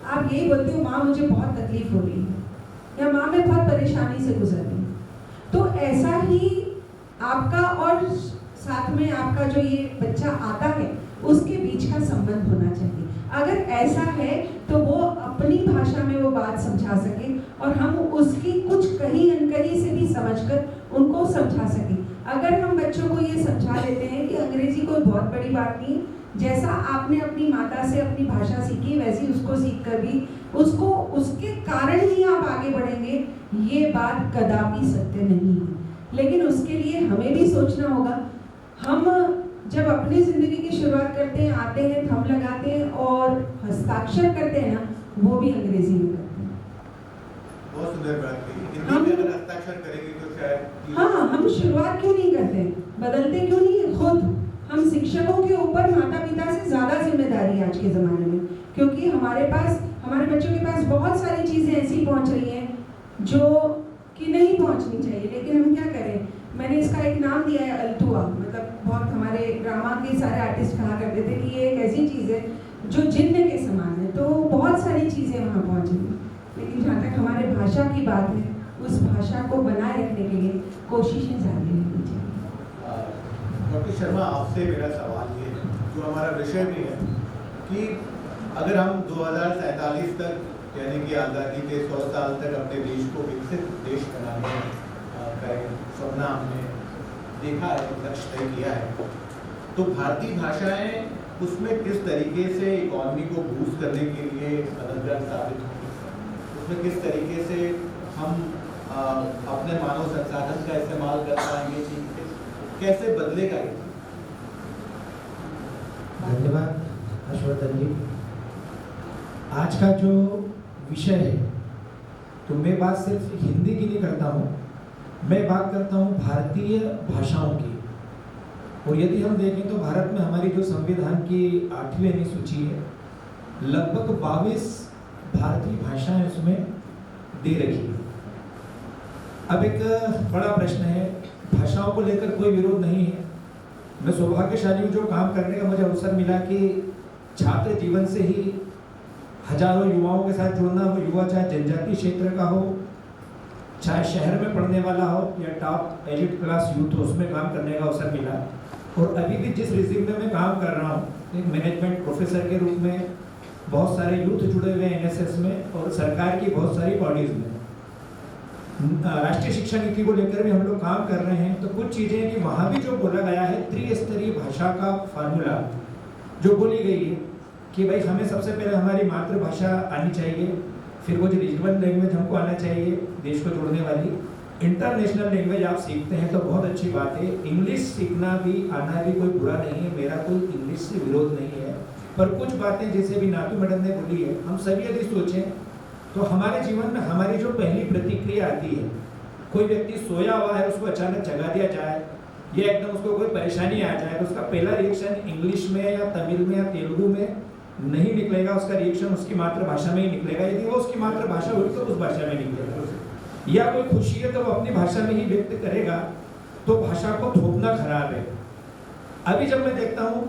आप यही बोलते हो माँ मुझे बहुत तकलीफ हो रही है या माँ मैं बहुत परेशानी से गुजर रही हूँ। तो ऐसा ही आपका और साथ में आपका जो ये बच्चा आता है उसके बीच का संबंध होना चाहिए। अगर ऐसा है तो वो अपनी भाषा में वो बात समझा सके और हम उसकी कुछ कहीं अनकहीं से भी समझकर उनको समझा सकें। अगर हम बच्चों को ये समझा देते हैं कि अंग्रेजी कोई बहुत बड़ी बात नहीं, जैसा आपने अपनी माता से अपनी भाषा सीखी वैसी उसको सीख कर भी उसको उसके कारण ही आप आगे बढ़ेंगे, ये बात कदापि सत्य नहीं है। लेकिन उसके लिए हमें भी सोचना होगा। हम जब अपनी ज़िंदगी की शुरुआत करते हैं, आते हैं, थंब लगाते हैं और हस्ताक्षर करते हैं ना, वो भी अंग्रेजी में करते हैं। बहुत सुंदर बात कही। हिंदी में अगर हस्ताक्षर करेंगे तो शायद हाँ, हम शुरुआत क्यों नहीं करते, बदलते क्यों नहीं है खुद। हम शिक्षकों के ऊपर माता पिता से ज़्यादा जिम्मेदारी है आज के ज़माने में, क्योंकि हमारे बच्चों के पास बहुत सारी चीज़ें ऐसी पहुँच रही हैं जो कि नहीं पहुँचनी चाहिए। लेकिन हम क्या करें, मैंने इसका एक नाम दिया है अल्तुआ। मतलब बहुत हमारे ड्रामा के सारे आर्टिस्ट कहा करते थे कि ये एक ऐसी चीज़ है जो जिन्न के समान है। तो बहुत सारी चीज़ें वहाँ पहुँच रही हैं, लेकिन जहाँ तक हमारे भाषा की बात है, उस भाषा को बनाए रखने के लिए कोशिशें जारी रहनी चाहिए। डॉक्टर शर्मा, आपसे मेरा सवाल ये है, जो हमारा विषय भी है, कि अगर हम 2047 तक यानी कि आज़ादी के 100 साल तक अपने देश को विकसित देश बनाने का सपना हमने देखा है, लक्ष्य तय किया है, तो भारतीय भाषाएं उसमें किस तरीके से इकॉनमी को बूस्ट करने के लिए मददगार साबित होंगी, उसमें किस तरीके से हम अपने मानव संसाधन का इस्तेमाल कर पाएंगे, कैसे बदलेगा ये? धन्यवाद हर्षवर्धन जी। आज का जो विषय है, तो मैं बात सिर्फ हिंदी की नहीं करता हूँ, मैं बात करता हूँ भारतीय भाषाओं की। और यदि हम देखें तो भारत में हमारी जो संविधान की 8वीं अनुसूची है, लगभग 22 भारतीय भाषाएं उसमें दे रखी है। अब एक बड़ा प्रश्न है, भाषाओं को लेकर कोई विरोध नहीं है। मैं सौभाग्यशाली हूँ जो काम करने का मुझे अवसर मिला कि छात्र जीवन से ही हजारों युवाओं के साथ जुड़ना, वो युवा चाहे जनजातीय क्षेत्र का हो, चाहे शहर में पढ़ने वाला हो या टॉप एलिट क्लास यूथ हो, उसमें काम करने का अवसर मिला। और अभी भी जिस रिजिम में मैं काम कर रहा हूँ, एक मैनेजमेंट प्रोफेसर के रूप में, बहुत सारे यूथ जुड़े हुए हैं NSS में और सरकार की बहुत सारी बॉडीज़ में। राष्ट्रीय शिक्षा नीति को लेकर भी हम लोग काम कर रहे हैं। तो कुछ चीज़ें कि वहाँ भी जो बोला गया है, त्रिस्तरीय भाषा का फार्मूला जो बोली गई है कि भाई हमें सबसे पहले हमारी मातृभाषा आनी चाहिए, फिर वो जो रीजनल लैंग्वेज हमको आना चाहिए देश को जोड़ने वाली, इंटरनेशनल लैंग्वेज आप सीखते हैं तो बहुत अच्छी बात है, इंग्लिश सीखना भी आना भी कोई बुरा नहीं है, मेरा कोई इंग्लिश से विरोध नहीं है। पर कुछ बातें जैसे भी नातू मैडम ने बोली है, हम सभी यदि सोचें तो हमारे जीवन में हमारी जो पहली प्रतिक्रिया आती है, कोई व्यक्ति सोया हुआ है उसको अचानक जगा दिया जाए या एकदम उसको कोई परेशानी आ जाए तो उसका पहला रिएक्शन इंग्लिश में या तमिल में या तेलुगु में नहीं निकलेगा, उसका रिएक्शन उसकी मातृभाषा में ही निकलेगा। यदि वो उसकी मातृभाषा हुई तो उस भाषा में निकलेगा। या कोई खुशी है तो वो अपनी भाषा में ही व्यक्त करेगा। तो भाषा को थोपना खराब है। अभी जब मैं देखता हूँ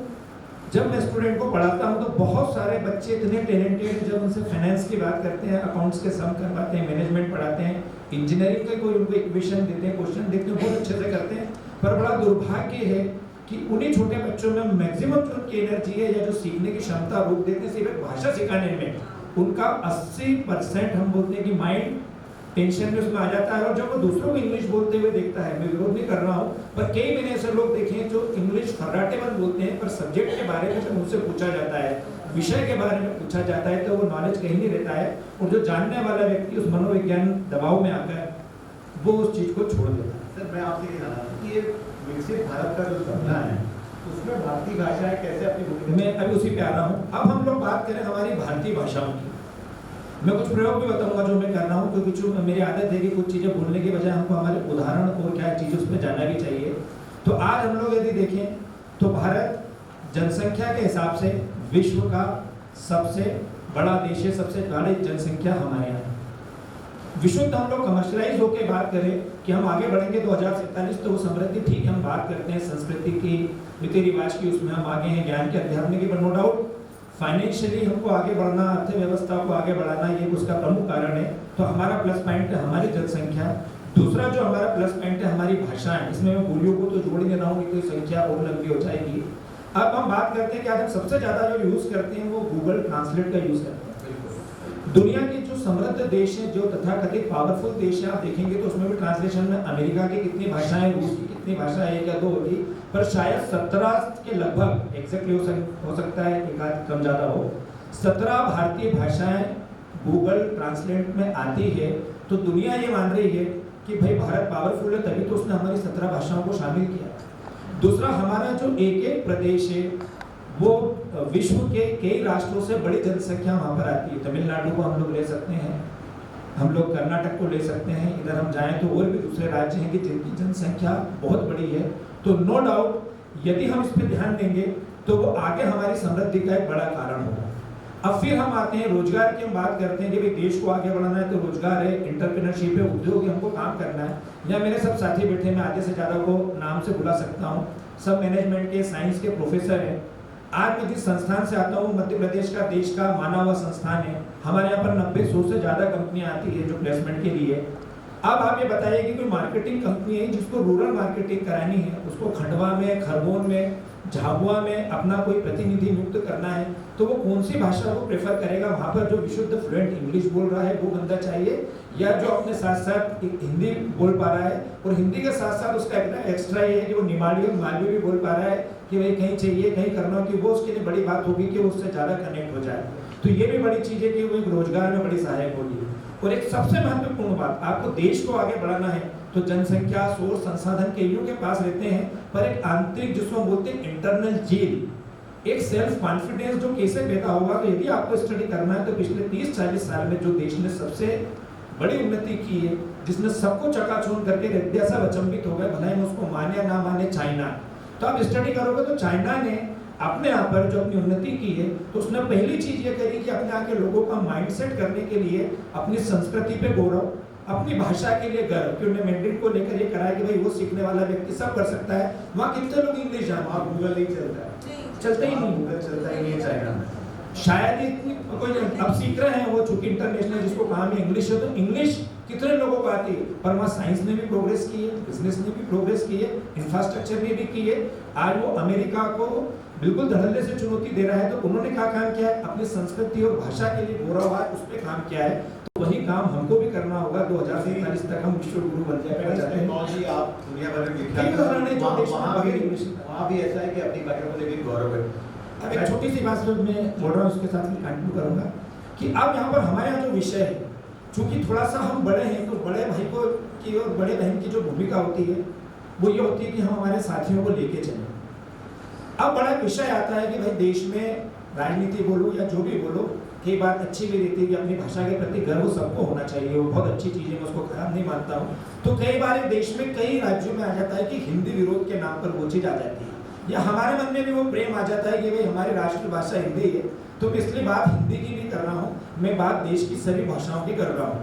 जब मैं स्टूडेंट को पढ़ाता हूँ तो बहुत सारे बच्चे इतने टैलेंटेड, जब उनसे फाइनेंस की बात करते हैं, अकाउंट्स के सम करवाते हैं, मैनेजमेंट पढ़ाते हैं, इंजीनियरिंग के कोई उनको इक्वेशन देते हैं, क्वेश्चन देते हैं, बहुत अच्छे से करते हैं। पर बड़ा दुर्भाग्य है कि उन्हीं छोटे बच्चों में मैक्सिमम जो उनकी एनर्जी है या जो सीखने की क्षमता रोक देते हैं, सिर्फ भाषा सिखाने में उनका 80% हम बोलते हैं कि माइंड टेंशन में उसमें आ जाता है। और जब वो दूसरों को इंग्लिश बोलते हुए देखता है, मैं विरोध नहीं कर रहा हूँ, पर कई मैंने ऐसे लोग देखे हैं जो इंग्लिश फर्राटेबंद बोलते हैं, पर सब्जेक्ट के बारे में जब उनसे पूछा जाता है, विषय के बारे में पूछा जाता है, तो वो नॉलेज कहीं नहीं रहता है। और जो जानने वाला व्यक्ति उस मनोविज्ञान दबाव में आकर वो उस चीज को छोड़ देता है। सर, मैं आपसे ये जानना था कि ये विकसित भारत का जो सपना है, उसमें भारतीय भाषाएं कैसे अपनी भूमिका। मैं अभी उसी पे आ रहा हूँ। अब हम लोग बात करें हमारी भारतीय भाषाओं की। मैं कुछ प्रयोग भी बताऊंगा जो मैं कर रहा हूँ, क्योंकि जो मेरी आदत है कि कुछ चीज़ें बोलने की बजाय हमको हमारे उदाहरण और क्या चीज़ उस पर जानना भी चाहिए। तो आज हम लोग यदि देखें तो भारत जनसंख्या के हिसाब से विश्व का सबसे बड़ा देश है, सबसे बड़ी जनसंख्या हमारे यहाँ। विशुद्ध हम लोग कमर्शलाइज होकर बात करें कि हम आगे बढ़ेंगे 2047 तो वो समृद्धि, ठीक है, हम बात करते हैं संस्कृति की, रीति रिवाज की, उसमें हम आगे हैं, ज्ञान के अध्यात्म की, पर नो डाउट फाइनेंशियली हमको आगे बढ़ना, अर्थव्यवस्था को आगे बढ़ाना, ये उसका प्रमुख कारण है। तो हमारा प्लस पॉइंट है हमारी जनसंख्या। दूसरा जो हमारा प्लस पॉइंट है हमारी भाषाएं। इसमें मैं बोलियों को तो जोड़ नहीं रहा हूँ, तो संख्या और लंबी हो जाएगी। अब हम बात करते हैं कि आज हम सबसे ज्यादा जो यूज करते हैं वो गूगल ट्रांसलेट का यूज करते हैं। दुनिया के जो समृद्ध देश हैं, जो तथाकथित पावरफुल देश हैं, आप देखेंगे तो उसमें भी ट्रांसलेशन में अमेरिका की कितनी भाषाएं, रूस की कितनी भाषा, 1 या 2 होगी, पर शायद 17 के लगभग एग्जैक्टली हो सकता है, एक आध कम ज्यादा हो, 17 भारतीय भाषाएं गूगल ट्रांसलेट में आती है। तो दुनिया ये मान रही है कि भाई भारत पावरफुल है, तभी तो उसने हमारी 17 भाषाओं को शामिल किया। दूसरा, हमारा जो एक प्रदेश है वो विश्व के कई राष्ट्रों से बड़ी जनसंख्या वहाँ पर आती है। तमिलनाडु को हम लोग ले सकते हैं, हम लोग कर्नाटक को ले सकते हैं, इधर हम जाएं तो और भी दूसरे राज्य हैं कि जिनकी जनसंख्या बहुत बड़ी है। तो नो डाउट यदि हम इस पर ध्यान देंगे तो वो आगे हमारी समृद्धि का एक बड़ा कारण होगा। अब फिर हम आते हैं रोजगार की, हम बात करते हैं कि भाई देश को आगे बढ़ाना है तो रोजगार है, एंटरप्रेन्योरशिप है, उद्योग है, हमको काम करना है। या मेरे सब साथी बैठे, मैं आधे से ज़्यादा को नाम से बुला सकता हूँ, सब मैनेजमेंट के, साइंस के प्रोफेसर हैं। आज मैं जिस संस्थान से आता हूँ, मध्य प्रदेश का देश का माना हुआ संस्थान है। हमारे यहाँ पर 90-100 से ज़्यादा कंपनियाँ आती है जो प्लेसमेंट के लिए। अब आप ये बताइए कि कोई मार्केटिंग कंपनी है जिसको रूरल मार्केटिंग करानी है, उसको खंडवा में, खरगोन में, झाबुआ में अपना कोई प्रतिनिधि नियुक्त करना है, तो वो कौन सी भाषा को प्रेफर करेगा? वहाँ पर जो विशुद्ध फ्लुएंट इंग्लिश बोल रहा है वो बंदा चाहिए, या जो अपने साथ साथ हिंदी बोल पा रहा है, और हिंदी के साथ साथ उसका एक्स्ट्रा ये है कि वो निमाड़ी और मालवी भी बोल पा रहा है कि भाई कहीं चाहिए, कहीं करना हो, कि वो उसके लिए बड़ी बात होगी कि वो उससे ज़्यादा कनेक्ट हो जाए। तो ये भी बड़ी चीज़ है कि वो एक रोजगार में बड़ी सहायक होगी। और एक सबसे महत्वपूर्ण बात, आपको देश को आगे बढ़ाना है तो जनसंख्या, सोर्स, संसाधन कईयों के पास रहते हैं, पर एक आंतरिक, जिसको हम बोलते हैं इंटरनल जील, एक सेल्फ कॉन्फिडेंस जो कैसे पैदा होगा। तो यदि आपको स्टडी करना है तो पिछले 30-40 साल में जो देश ने सबसे बड़ी उन्नति की है, जिसने सबको चकाचौंध करके रख दिया, सब अचंभित हो गए, भले ही उसको माने या ना माने, चाइना। तो आप स्टडी करोगे तो चाइना ने अपने यहाँ पर जो अपनी उन्नति की है, तो उसने पहली चीज ये करी कि अपने यहाँ के लोगों का माइंडसेट करने के लिए अपनी संस्कृति पे गौरव, अपनी भाषा के लिए गर्व, कि उन्हें मैंडेट को लेकर ये करा कि भाई वो सीखने वाला व्यक्ति सब कर सकता है। वहाँ कितने लोग इंग्लिश जानते हैं? गूगल नहीं चलता है, चलता ही नहीं, गूगल चलता ही नहीं चाइना में। शायद इतनी कोई अब सीख रहे हैं वो, चूंकि इंटरनेशनल जिसको काम है इंग्लिश है, तो इंग्लिश कितने लोगों को आती है। पर वहाँ साइंस ने भी प्रोग्रेस की है, बिजनेस ने भी प्रोग्रेस की है, इंफ्रास्ट्रक्चर ने भी की है। आज वो अमेरिका को बिल्कुल धड़ल्ले से चुनौती दे रहा है, तो उन्होंने क्या काम किया है? अपनी संस्कृति और भाषा के लिए गौरववाद, उस पर काम किया है। तो वही काम हमको भी करना होगा। 2047 तक हम विश्व गुरु बन जाएगा। टेक्नोलॉजी आप दुनिया भर में विख्यात, वहाँ भी ऐसा है कि अपनी भाषा को लेकर गौरव है। अब एक छोटी सी बात मैं बोल रहा हूँ, उसके साथ मैं कंटिन्यू करूँगा कि अब यहाँ पर हमारे यहाँ जो विषय है, चूंकि थोड़ा सा हम बड़े हैं, तो बड़े भाई को की और बड़े बहन की जो भूमिका होती है वो ये होती है कि हम हमारे साथियों को लेके चलें। अब बड़ा विषय आता है कि भाई देश में राजनीति बोलो या जो भी बोलो, कई बात अच्छी भी रहती है कि अपनी भाषा के प्रति गर्व सबको होना चाहिए, वो बहुत अच्छी चीज़ है, मैं उसको खराब नहीं मानता हूँ। तो कई बार देश में कई राज्यों में आ जाता है कि हिंदी विरोध के नाम पर वो चीज़ आ जाती है, या हमारे मन में भी वो प्रेम आ जाता है कि भाई हमारी राष्ट्रभाषा हिंदी है। तो मैं इसलिए बात हिंदी की नहीं कर रहा हूँ, मैं बात देश की सभी भाषाओं की कर रहा हूँ।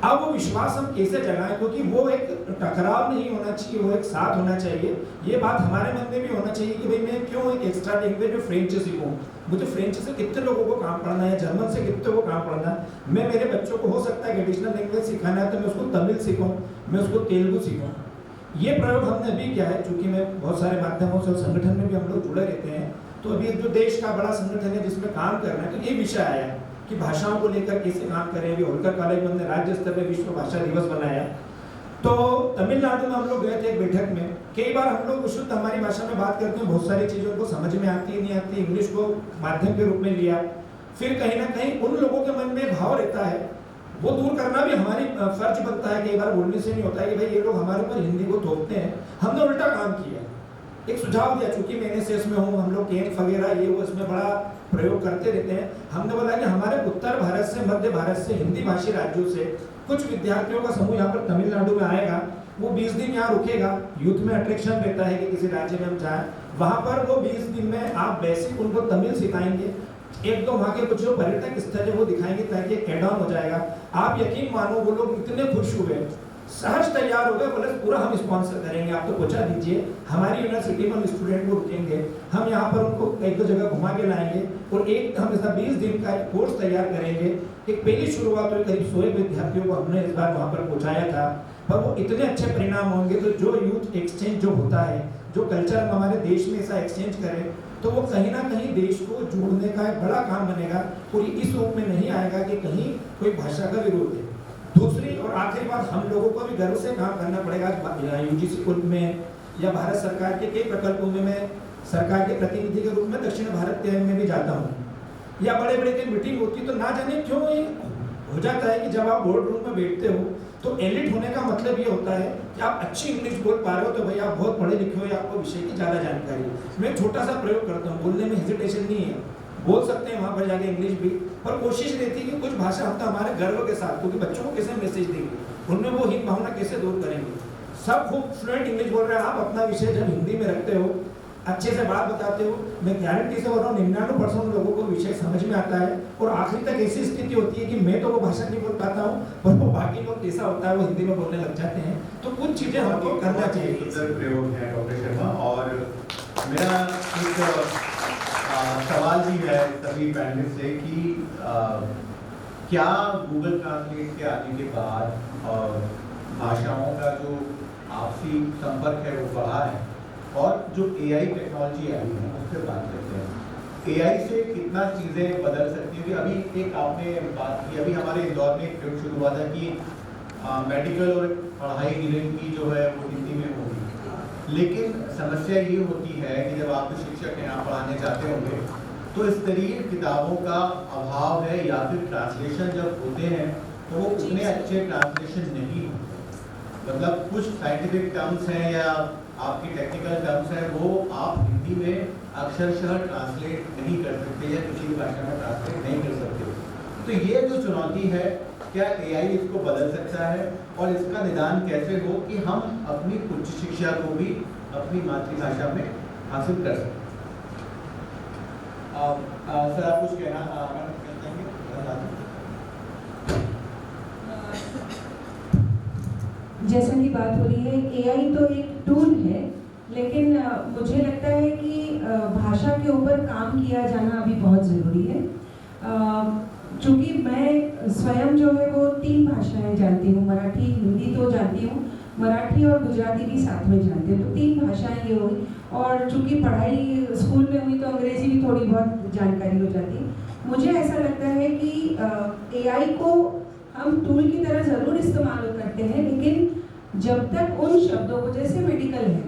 अब वो विश्वास हम कैसे जगाएं, क्योंकि वो एक टकराव नहीं होना चाहिए, वो एक साथ होना चाहिए। ये बात हमारे मन में भी होना चाहिए कि भाई मैं क्यों एक एक्स्ट्रा लैंग्वेज में फ्रेंच सीखूं, मुझे फ्रेंच से कितने लोगों को काम पढ़ना है, जर्मन से कितने को काम पढ़ना है। मैं मेरे बच्चों को हो सकता है कि एडिशनल लैंग्वेज सिखाना है तो मैं उसको तमिल सीखूं, मैं उसको तेलुगु सीखूं। ये प्रयोग हमने अभी किया है, चूंकि मैं बहुत सारे माध्यमों से संगठन में भी हम लोग जुड़े रहते हैं, तो अभी जो देश का बड़ा संगठन है जिसमें काम करना है, तो ये विषय आया कि भाषाओं को लेकर कैसे काम करें। अभी होलकर कॉलेज में हमने राज्य स्तर पर विश्व भाषा दिवस बनाया। तो तमिलनाडु में हम लोग गए थे एक बैठक में। कई बार हम लोग शुद्ध हमारी भाषा में बात करते हैं, बहुत सारी चीज़ों को समझ में आती है नहीं आती, इंग्लिश को माध्यम के रूप में लिया। फिर कहीं ना कहीं उन लोगों के मन में भाव रहता है, वो दूर करना भी हमारी फर्ज बनता है। कई बार बोलने से नहीं होता है कि भाई ये लोग हमारे ऊपर हिंदी को थोपते हैं। हमने उल्टा काम किया, एक सुझाव दिया, चूंकि मैं एनएसएस में हूँ, हम लोग कैंप वगैरह ये वो इसमें बड़ा प्रयोग करते रहते हैं। हमने बोला कि हमारे उत्तर भारत से, मध्य भारत से, हिंदी भाषी राज्यों से कुछ विद्यार्थियों का समूह यहाँ पर तमिलनाडु में आएगा। वो 20 दिन यहाँ रुकेगा। यूथ में अट्रैक्शन रहता है कि किसी राज्य में हम जाएं, वहाँ पर वो 20 दिन में आप बेसिक उनको तमिल सिखाएंगे, एक दो वहाँ के कुछ जो पर्यटक स्थल है वो दिखाएंगे ताकि एड ऑन हो जाएगा। आप यकीन मानो वो लोग इतने खुश हुए, सहज तैयार हो गए, बोले पूरा हम स्पॉन्सर करेंगे, आप तो पहुंचा दीजिए, हमारी यूनिवर्सिटी में स्टूडेंट को रुकेंगे, हम यहाँ पर उनको एक दो जगह घुमा के लाएंगे और एक हम ऐसा 20 दिन का कोर्स तैयार करेंगे। एक पहली शुरुआत हुई, करीब 100 विद्यार्थियों को हमने इस बार वहाँ पर पहुँचाया था, पर वो इतने अच्छे परिणाम होंगे। तो जो यूथ एक्सचेंज जो होता है, जो कल्चर हमारे देश में ऐसा एक्सचेंज करें, तो वो कहीं ना कहीं देश को जोड़ने का एक बड़ा काम बनेगा। और इस रूप में नहीं आएगा कि कहीं कोई भाषा का विरोध है। दूसरी और आखिरी बात, हम लोगों को भी गर्व से काम करना पड़ेगा। यूजीसी कुल में या भारत सरकार के कई प्रकल्पों में मैं सरकार के प्रतिनिधि के रूप में दक्षिण भारत में भी जाता हूँ, या बड़े बड़े की मीटिंग होती, तो ना जाने क्यों ये हो जाता है कि जब आप बोर्ड रूम में बैठते हो तो एलिट होने का मतलब ये होता है कि आप अच्छी इंग्लिश बोल पा रहे हो, तो भाई आप बहुत पढ़े लिखे हो या आपको विषय की ज़्यादा जानकारी है। मैं छोटा सा प्रयोग करता हूँ, बोलने में हेजिटेशन नहीं है, बोल सकते हैं वहाँ पर जाके इंग्लिश भी, पर कोशिश रहती है कि कुछ भाषा हम तो हमारे गर्व के साथ, क्योंकि बच्चों को कैसे मैसेज देंगे, उनमें वो हीन भावना कैसे दूर करेंगे। सब खूब फ्लुएंट इंग्लिश बोल रहे हैं, आप अपना विषय जब हिंदी में रखते हो, अच्छे से बात बताते हो, मैं गारंटी से बोल रहा हूँ 99% लोगों को विषय समझ में आता है। और आखिरी तक ऐसी स्थिति होती है कि मैं तो वो भाषा नहीं बोल पाता हूँ, पर वो बाकी लोग ऐसा होता है वो हिंदी में बोलने लग जाते हैं। तो कुछ चीज़ें हमको करना चाहिए। प्रयोग है डॉक्टर शर्मा। और मेरा एक सवाल भी है सभी पैनलिस्ट से कि क्या गूगल ट्रांसलेट के आने के बाद भाषाओं का जो आपसी संपर्क है वो बढ़ा है, और जो एआई टेक्नोलॉजी आई है उससे बात करते हैं, एआई से कितना चीज़ें बदल सकती हैं। अभी एक आपने बात की, अभी हमारे इंदौर में एक प्रयोग शुरू हुआ था कि मेडिकल और पढ़ाई रिलेटेड की जो है वो हिंदी में होगी, लेकिन समस्या ये होती है कि जब आप शिक्षक यहाँ पढ़ाने जाते होंगे तो स्तरीय किताबों का अभाव है, या फिर ट्रांसलेशन जब होते हैं तो वो उतने अच्छे ट्रांसलेशन नहीं होते। मतलब कुछ साइंटिफिक टर्म्स हैं या आपकी टेक्निकल टर्म्स हैं, वो आप हिंदी में अक्षरशः ट्रांसलेट नहीं कर सकते या किसी भी भाषा में ट्रांसलेट नहीं कर सकते। तो ये जो चुनौती है, क्या एआई इसको बदल सकता है, और इसका निदान कैसे हो कि हम अपनी उच्च शिक्षा को भी अपनी मातृभाषा में हासिल कर सकें। सर आप कुछ कहना चाहेंगे? जैसा कि बात हो रही है, एआई तो एक टूल है, लेकिन मुझे लगता है कि भाषा के ऊपर काम किया जाना अभी बहुत ज़रूरी है। चूँकि मैं स्वयं जो है वो 3 भाषाएं जानती हूँ, मराठी हिंदी तो जानती हूँ, मराठी और गुजराती भी साथ में जानती हूँ, तो 3 भाषाएं ये हुई। और चूँकि पढ़ाई स्कूल में हुई तो अंग्रेज़ी भी थोड़ी बहुत जानकारी हो जाती है। मुझे ऐसा लगता है कि एआई को हम टूल की तरह ज़रूर इस्तेमाल करते हैं, लेकिन जब तक उन शब्दों को, जैसे मेडिकल है,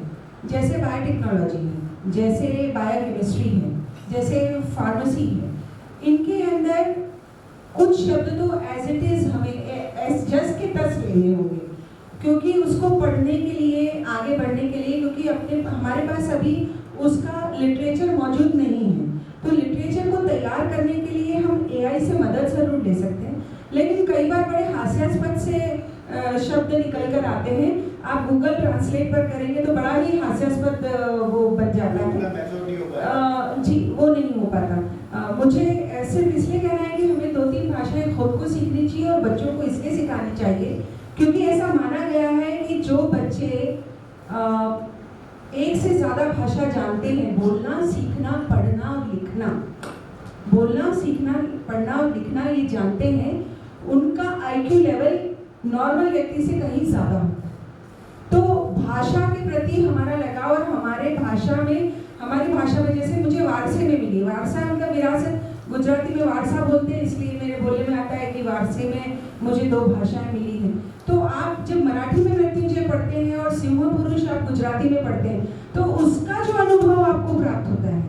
जैसे बायोटेक्नोलॉजी है, जैसे बायोकेमिस्ट्री है, जैसे फार्मेसी है, इनके अंदर कुछ शब्द तो एज इट इज़ हमें जस्ट के टच लेने होंगे, क्योंकि उसको पढ़ने के लिए, आगे बढ़ने के लिए, क्योंकि हमारे पास अभी उसका लिटरेचर मौजूद नहीं है। तो लिटरेचर को तैयार करने के लिए हम एआई से मदद ज़रूर ले सकते हैं, लेकिन कई बार बड़े हास्यास्पद से शब्द निकल कर आते हैं। आप गूगल ट्रांसलेट पर करेंगे तो बड़ा ही हास्यास्पद वो बन जाता है। जी, वो नहीं हो पाता। मुझे सिर्फ इसलिए कहना है कि हमें 2-3 भाषाएं खुद को सीखनी चाहिए और बच्चों को इसलिए सिखानी चाहिए क्योंकि ऐसा माना गया है कि जो बच्चे एक से ज़्यादा भाषा जानते हैं, बोलना सीखना पढ़ना और लिखना, बोलना सीखना पढ़ना और लिखना ये जानते हैं, उनका IQ लेवल नॉर्मल व्यक्ति से कहीं ज़्यादा होता है। तो भाषा के प्रति हमारा लगाव और हमारी भाषा में जैसे मुझे वारसे में मिली, वारसा मतलब विरासत, गुजराती में वारसा बोलते हैं, इसलिए मेरे बोलने में आता है कि वारसे में मुझे 2 भाषाएं मिली हैं। तो आप जब मराठी में मृत्युंजय पढ़ते हैं और सिंह पुरुष आप गुजराती में पढ़ते हैं, तो उसका जो अनुभव आपको प्राप्त होता है,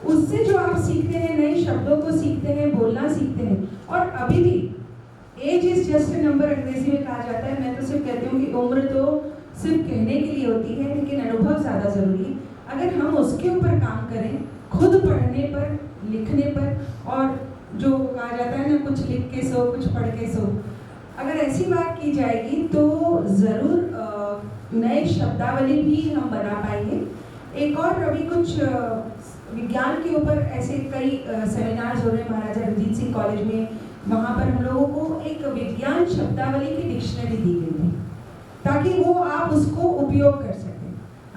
उससे जो आप सीखते हैं, नए शब्दों को सीखते हैं, बोलना सीखते हैं। और अभी भी age is just a number अंग्रेजी में कहा जाता है। मैं तो सिर्फ कहती हूँ कि उम्र तो सिर्फ कहने के लिए होती है, लेकिन अनुभव ज़्यादा ज़रूरी है। अगर हम उसके ऊपर काम करें, खुद पढ़ने पर, लिखने पर, और जो कहा जाता है ना, कुछ लिख के सो कुछ पढ़ के सो, अगर ऐसी बात की जाएगी तो ज़रूर नए शब्दावली भी हम बना पाएंगे। एक और अभी कुछ विज्ञान के ऊपर ऐसे कई सेमिनार्स हो रहे हैं महाराजा रणजीत सिंह कॉलेज में, वहाँ पर हम लोगों को एक विज्ञान शब्दावली की डिक्शनरी दी गई है ताकि वो आप उसको उपयोग कर सकें।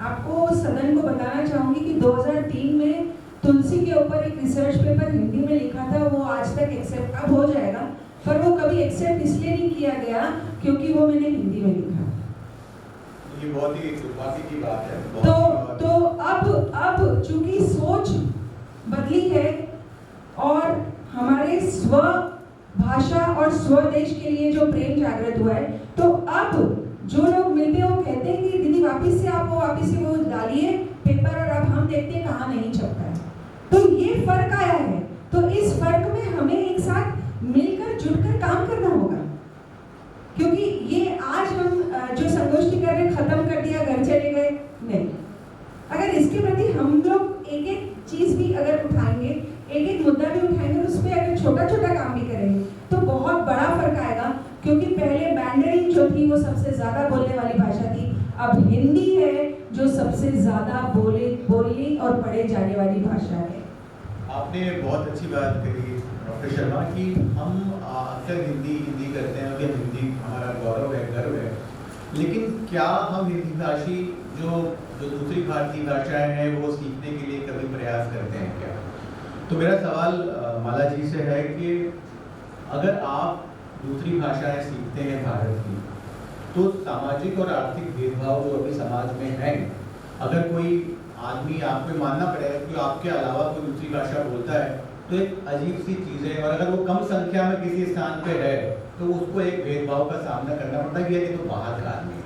आपको सदन को बताना चाहूँगी कि 2003 में तुलसी के ऊपर एक रिसर्च पेपर हिंदी में लिखा था, वो आज तक एक्सेप्ट अब हो जाएगा, पर वो कभी एक्सेप्ट इसलिए नहीं किया गया क्योंकि वो मैंने हिंदी में लिखा। ये बहुत ही दुर्भाग्य की बात है। तो अब चूंकि सोच बदली है और हमारे स्व भाषा और स्वदेश के लिए जो प्रेम जागृत हुआ है, तो अब जो लोग मिलते हैं वो कहते हैं कि दीदी वापस से वो डालिए पेपर, और अब हम देखते हैं कहाँ नहीं छपता है। तो ये फर्क आया है। तो इस फर्क में हमें एक साथ मिलकर जुटकर काम करना होगा, क्योंकि ये आज हम जो संगोष्ठी कर रहे खत्म कर दिया, घर चले गए, नहीं। अगर इसके प्रति हम लोग एक एक चीज भी अगर उठाएंगे, एक एक मुद्दा भी उठाएंगे, उस पर अगर छोटा छोटा काम भी करेंगे तो बहुत बड़ा फर्क आएगा। क्योंकि पहले मैंडरिन जो थी वो सबसे ज्यादा बोलने वाली भाषा थी, अब हिंदी है जो सबसे ज्यादा बोलने और पढ़े जाने वाली भाषा है। आपने बहुत अच्छी बात कही डॉक्टर शर्मा कि हम अक्सर हिंदी करते हैं, अभी हिंदी हमारा गौरव है, गर्व है, लेकिन क्या हम हिंदी भाषी जो दूसरी भारतीय भाषाएं हैं वो सीखने के लिए कभी प्रयास करते हैं क्या? तो मेरा सवाल माला जी से है कि अगर आप दूसरी भाषाएं सीखते हैं भारत की, तो सामाजिक और आर्थिक भेदभाव जो अभी समाज में है, अगर कोई आदमी, आपको मानना पड़ेगा कि आपके अलावा कोई दूसरी भाषा बोलता है तो एक अजीब सी चीज़ है, और अगर वो कम संख्या में किसी स्थान पे है तो उसको एक भेदभाव का सामना करना पड़ता है कि ये तो बाहर का आदमी है।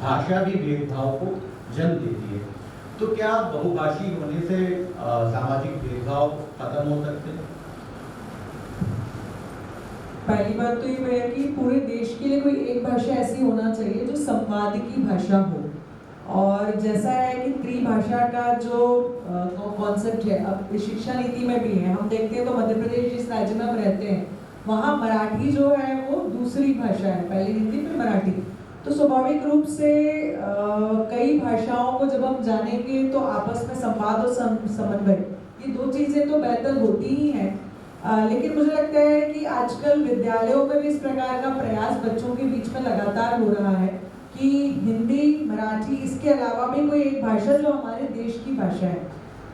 भाषा भी भेदभाव को जन्म देती है। तो क्या बहुभाषी होने से सामाजिक भेदभाव खत्म हो सकते हैं? पहली बात तो ये है कि पूरे देश के लिए कोई एक भाषा ऐसी होना चाहिए जो संवाद की भाषा हो। और जैसा है कि त्रिभाषा का जो कॉन्सेप्ट है, अब शिक्षा नीति में भी है, हम देखते हैं तो मध्य प्रदेश जिस राज्य में हम रहते हैं वहाँ मराठी जो है वो दूसरी भाषा है, पहले हिंदी फिर मराठी। तो स्वाभाविक रूप से कई भाषाओं को जब हम जानेंगे तो आपस में संवाद और समन्वय, ये 2 चीज़ें तो बेहतर होती ही हैं। लेकिन मुझे लगता है कि आजकल विद्यालयों में भी इस प्रकार का प्रयास बच्चों के बीच में लगातार हो रहा है कि हिंदी, मराठी, इसके अलावा भी कोई एक भाषा जो हमारे देश की भाषा है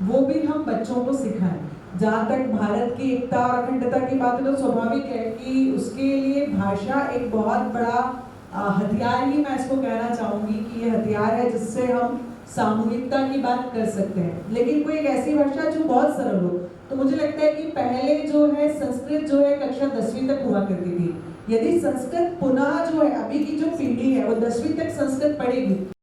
वो भी हम बच्चों को सिखाएं। जहाँ तक भारत की एकता और अखंडता की बात है तो स्वाभाविक है कि उसके लिए भाषा एक बहुत बड़ा हथियार ही मैं इसको कहना चाहूँगी कि ये हथियार है जिससे हम सामूहिकता की बात कर सकते हैं। लेकिन कोई एक ऐसी भाषा जो बहुत सरल हो, तो मुझे लगता है कि पहले जो है संस्कृत जो है कक्षा 10वीं तक हुआ करती थी। यदि संस्कृत पुनः जो है अभी की जो पीढ़ी है वो 10वीं तक संस्कृत पढ़ेगी